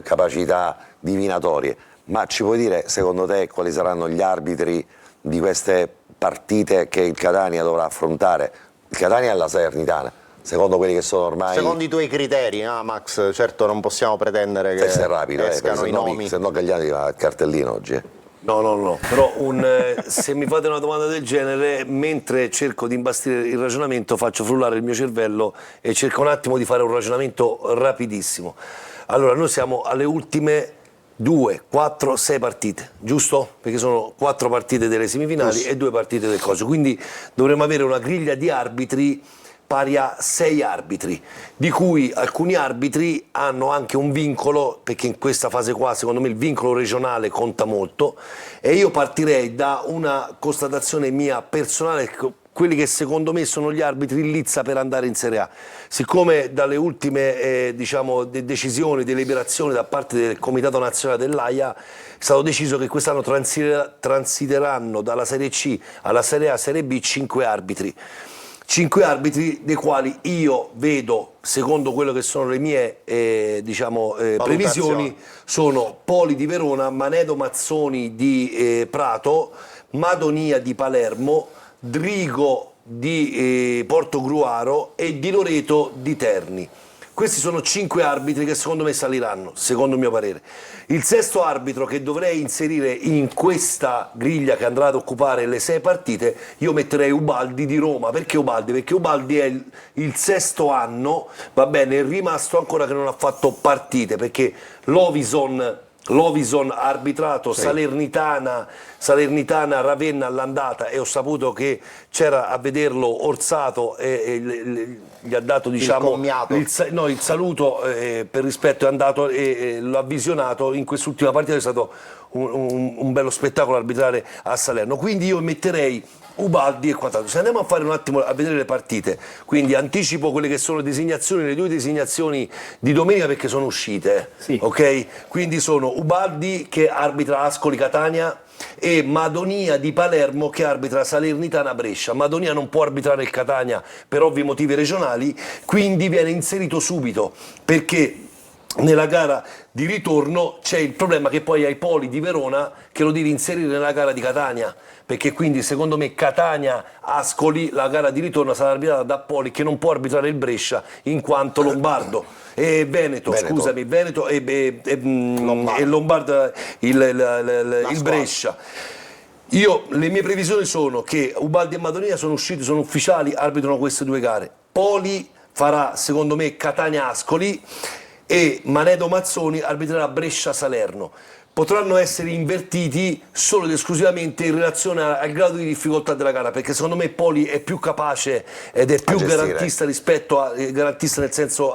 capacità divinatorie, ma ci puoi dire secondo te quali saranno gli arbitri di queste partite che il Catania dovrà affrontare? Il Catania e la Salernitana, secondo quelli che sono ormai... Secondo i tuoi criteri, Max, certo non possiamo pretendere che è rapido, escano i nomi. Se no Gagliani va al cartellino oggi. No, però se mi fate una domanda del genere, mentre cerco di imbastire il ragionamento, faccio frullare il mio cervello e cerco un attimo di fare un ragionamento rapidissimo. Allora, noi siamo alle ultime 2, 4, 6 partite, giusto? Perché sono 4 partite delle semifinali e 2 partite del coso, quindi dovremmo avere una griglia di arbitri pari a 6 arbitri, di cui alcuni arbitri hanno anche un vincolo, perché in questa fase qua secondo me il vincolo regionale conta molto, e io partirei da una constatazione mia personale, quelli che secondo me sono gli arbitri in lizza per andare in Serie A. Siccome dalle ultime decisioni, deliberazioni da parte del Comitato Nazionale dell'AIA è stato deciso che quest'anno transiteranno dalla Serie C alla Serie A, Serie B 5 arbitri. 5 arbitri dei quali io vedo, secondo quello che sono le mie previsioni, sono Poli di Verona, Manedo Mazzoni di Prato, Madonia di Palermo, Drigo di Portogruaro e Di Loreto di Terni. Questi sono 5 arbitri che secondo me saliranno, secondo il mio parere. Il sesto arbitro che dovrei inserire in questa griglia che andrà ad occupare le 6 partite, io metterei Ubaldi di Roma. Perché Ubaldi? Perché Ubaldi è il sesto anno, va bene, è rimasto ancora che non ha fatto partite, perché Lovison ha arbitrato sì. Salernitana Ravenna all'andata, e ho saputo che c'era a vederlo Orsato e gli ha dato diciamo il saluto per rispetto, è andato e l'ha visionato in quest'ultima partita. È stato un bello spettacolo arbitrare a Salerno, quindi io metterei Ubaldi e quant'altro. Se andiamo a fare un attimo a vedere le partite, quindi anticipo quelle che sono le designazioni, le 2 designazioni di domenica perché sono uscite, sì. Ok? Quindi sono Ubaldi che arbitra Ascoli Catania e Madonia di Palermo che arbitra Salernitana Brescia. Madonia non può arbitrare il Catania per ovvi motivi regionali, quindi viene inserito subito, perché nella gara di ritorno c'è il problema che poi hai Poli di Verona che lo devi inserire nella gara di Catania, perché quindi secondo me Catania-Ascoli, la gara di ritorno sarà arbitrata da Poli che non può arbitrare il Brescia in quanto lombardo. E Veneto. Scusami, Veneto e Lombardo il Brescia. Le mie previsioni sono che Ubaldi e Madonia sono usciti, sono ufficiali, arbitrano queste 2 gare. Poli farà secondo me Catania-Ascoli e Manedo Mazzoni arbitrerà Brescia-Salerno. Potranno essere invertiti solo ed esclusivamente in relazione al grado di difficoltà della gara, perché secondo me Poli è più capace ed è più garantista rispetto a garantista, nel senso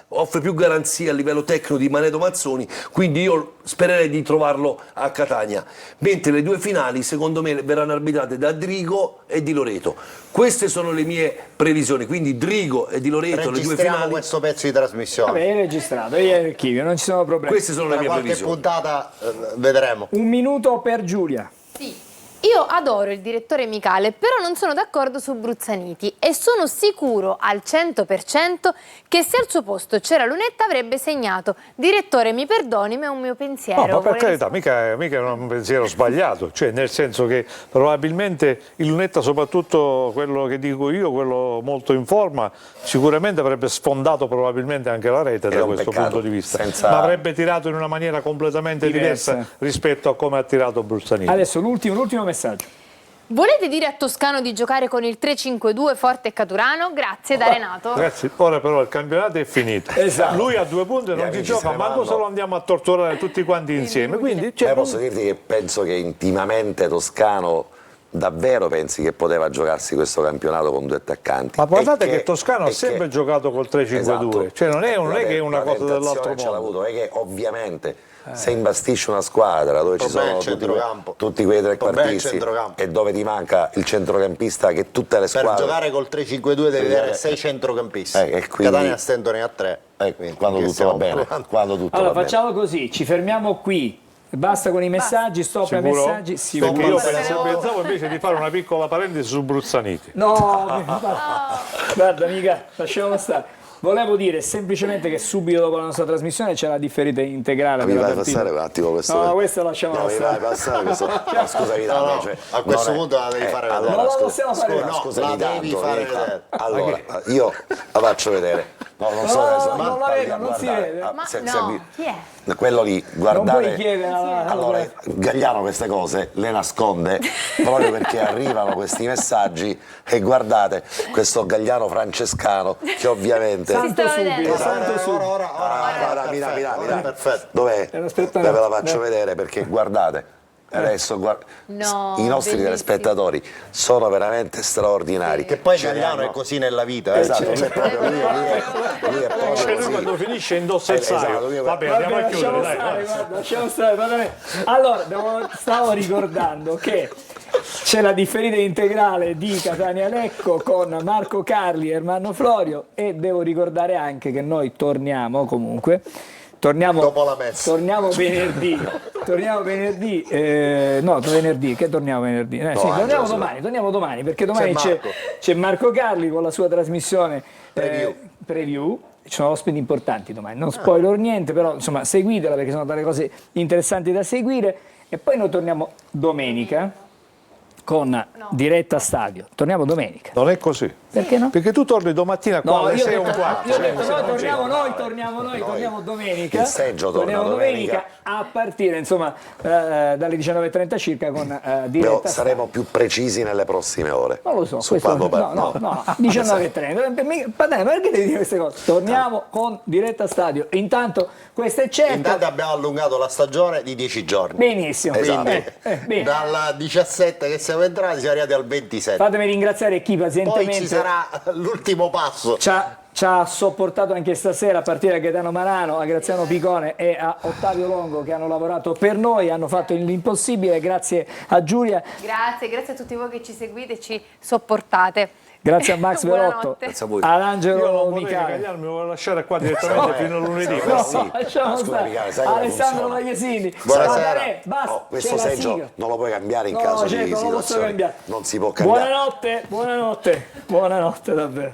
offre più garanzie a livello tecnico di Manedo Mazzoni, quindi io spererei di trovarlo a Catania, mentre le 2 finali secondo me verranno arbitrate da Drigo e Di Loreto. Queste sono le mie previsioni, quindi Drigo e Di Loreto, le 2 finali. Questo pezzo di trasmissione. Vabbè, è registrato, è archivio, non ci sono problemi. Queste sono le mie previsioni. Puntata vedremo. 1 minuto per Giulia. Sì. Io adoro il direttore Micale, però non sono d'accordo su Bruzzaniti e sono sicuro al 100% che se al suo posto c'era Lunetta avrebbe segnato. Direttore, mi perdoni, ma è un mio pensiero. No, ma per carità, mica è un pensiero sbagliato, cioè nel senso che probabilmente il Lunetta, soprattutto quello che dico io, quello molto in forma, sicuramente avrebbe sfondato probabilmente anche la rete da questo punto di vista, ma avrebbe tirato in una maniera completamente diversa rispetto a come ha tirato Bruzzaniti. Adesso l'ultimo messaggio. Volete dire a Toscano di giocare con il 3-5-2 forte e Caturano? Grazie da Renato. Grazie. Ora però il campionato è finito. Esatto. Lui ha 2 punti e non ci gioca, manco se lo andiamo a torturare tutti quanti insieme. Quindi, posso dirti che penso che intimamente Toscano davvero pensi che poteva giocarsi questo campionato con 2 attaccanti. Ma guardate che Toscano ha sempre giocato col 3-5-2, esatto. Cioè non è che è una cosa dell'altro mondo. È che ovviamente se imbastisci una squadra dove ci sono tutti quei trequartisti e dove ti manca il centrocampista, che tutte le squadre... Per giocare col 3-5-2 devi avere 6 centrocampisti. E quindi... Catania stento ne ha 3. Quando tutto va bene. Allora facciamo così, ci fermiamo qui. Basta con i messaggi, stop ai messaggi. Perché io pensavo invece di fare una piccola parentesi su Bruzzaniti. No, guarda amica, lasciamo stare. Volevo dire semplicemente che subito dopo la nostra trasmissione c'è la differita integrale. Mi vai a passare un attimo questo? No, questo lasciamo stare. Mi vai a passare questo? No, scusami, a questo punto la devi fare vedere. Non la possiamo fare vedere. Scusami tanto. Allora, io la faccio vedere. No, non so non la vedo, non si vede. Ma no, chi è? Quello lì, guardate, non puoi chiedere allora Gagliano queste cose le nasconde proprio perché arrivano questi messaggi, e guardate questo Gagliano francescano che ovviamente santo subito. Mira, dov'è? Ve la faccio vedere perché guardate, Adesso guarda, No, i nostri bellissimo. telespettatori sono veramente straordinari. Che poi Ce ne Gagliano hanno- è così nella vita. Esatto, lui è proprio lui è proprio Cioè, lui così. quando finisce indossa il Esatto, saio. lui- Vabbè, andiamo a lasciamo chiudere, stare, dai. guarda, lasciamo stare, va bene. Allora, stavo ricordando che c'è la differita integrale di Catania Lecco con Marco Carli e Ermanno Florio, e devo ricordare anche che noi torniamo comunque. Dopo la messa. Torniamo venerdì. Torniamo venerdì. No, venerdì, che torniamo venerdì? Sì, Angelo, torniamo domani, perché domani c'è Marco Carli con la sua trasmissione preview. Ci sono ospiti importanti domani, non spoiler niente, però insomma seguitela perché sono delle cose interessanti da seguire. E poi noi torniamo domenica con diretta stadio. Torniamo domenica. Non è così. Perché no? Perché tu torni domattina qua alle io ho 6 e detto, un quarto. io ho detto, torniamo domenica. Il Seggio torna torniamo domenica. a partire insomma dalle 19:30 circa con Però diretta. saremo più precisi nelle prossime ore. Non lo so, Su questo, quando no, 19:30. Ma perché devi dire queste cose? Torniamo con diretta stadio. Intanto questo è certo. Intanto abbiamo allungato la stagione di 10 giorni. Benissimo. Quindi Bene. dal 17 che siamo entrati siamo arrivati al 27. Fatemi ringraziare chi Poi ci pazientemente sarà l'ultimo passo. ci ha sopportato anche stasera, a partire da Gaetano Marano, a Graziano Picone e a Ottavio Longo, che hanno lavorato per noi, hanno fatto l'impossibile. Grazie a Giulia, Grazie a tutti voi che ci seguite e ci sopportate. grazie a Max Velotto, Buonanotte. Grazie a voi. ad Io Angelo non vorrei che Micali. Gagliano mi vuole lasciare qua direttamente fino a lunedì. No, però- sì. Lasciamo Scusa, stare. Micale, sai come Alessandro funziona? Magliesini. Buonasera. Vabbè, basta, Oh, questo c'è la seggio sigla. non lo puoi cambiare in No, caso certo, di non lo posso situazioni. cambiare. Non si può cambiare. Buonanotte, buonanotte, buonanotte davvero.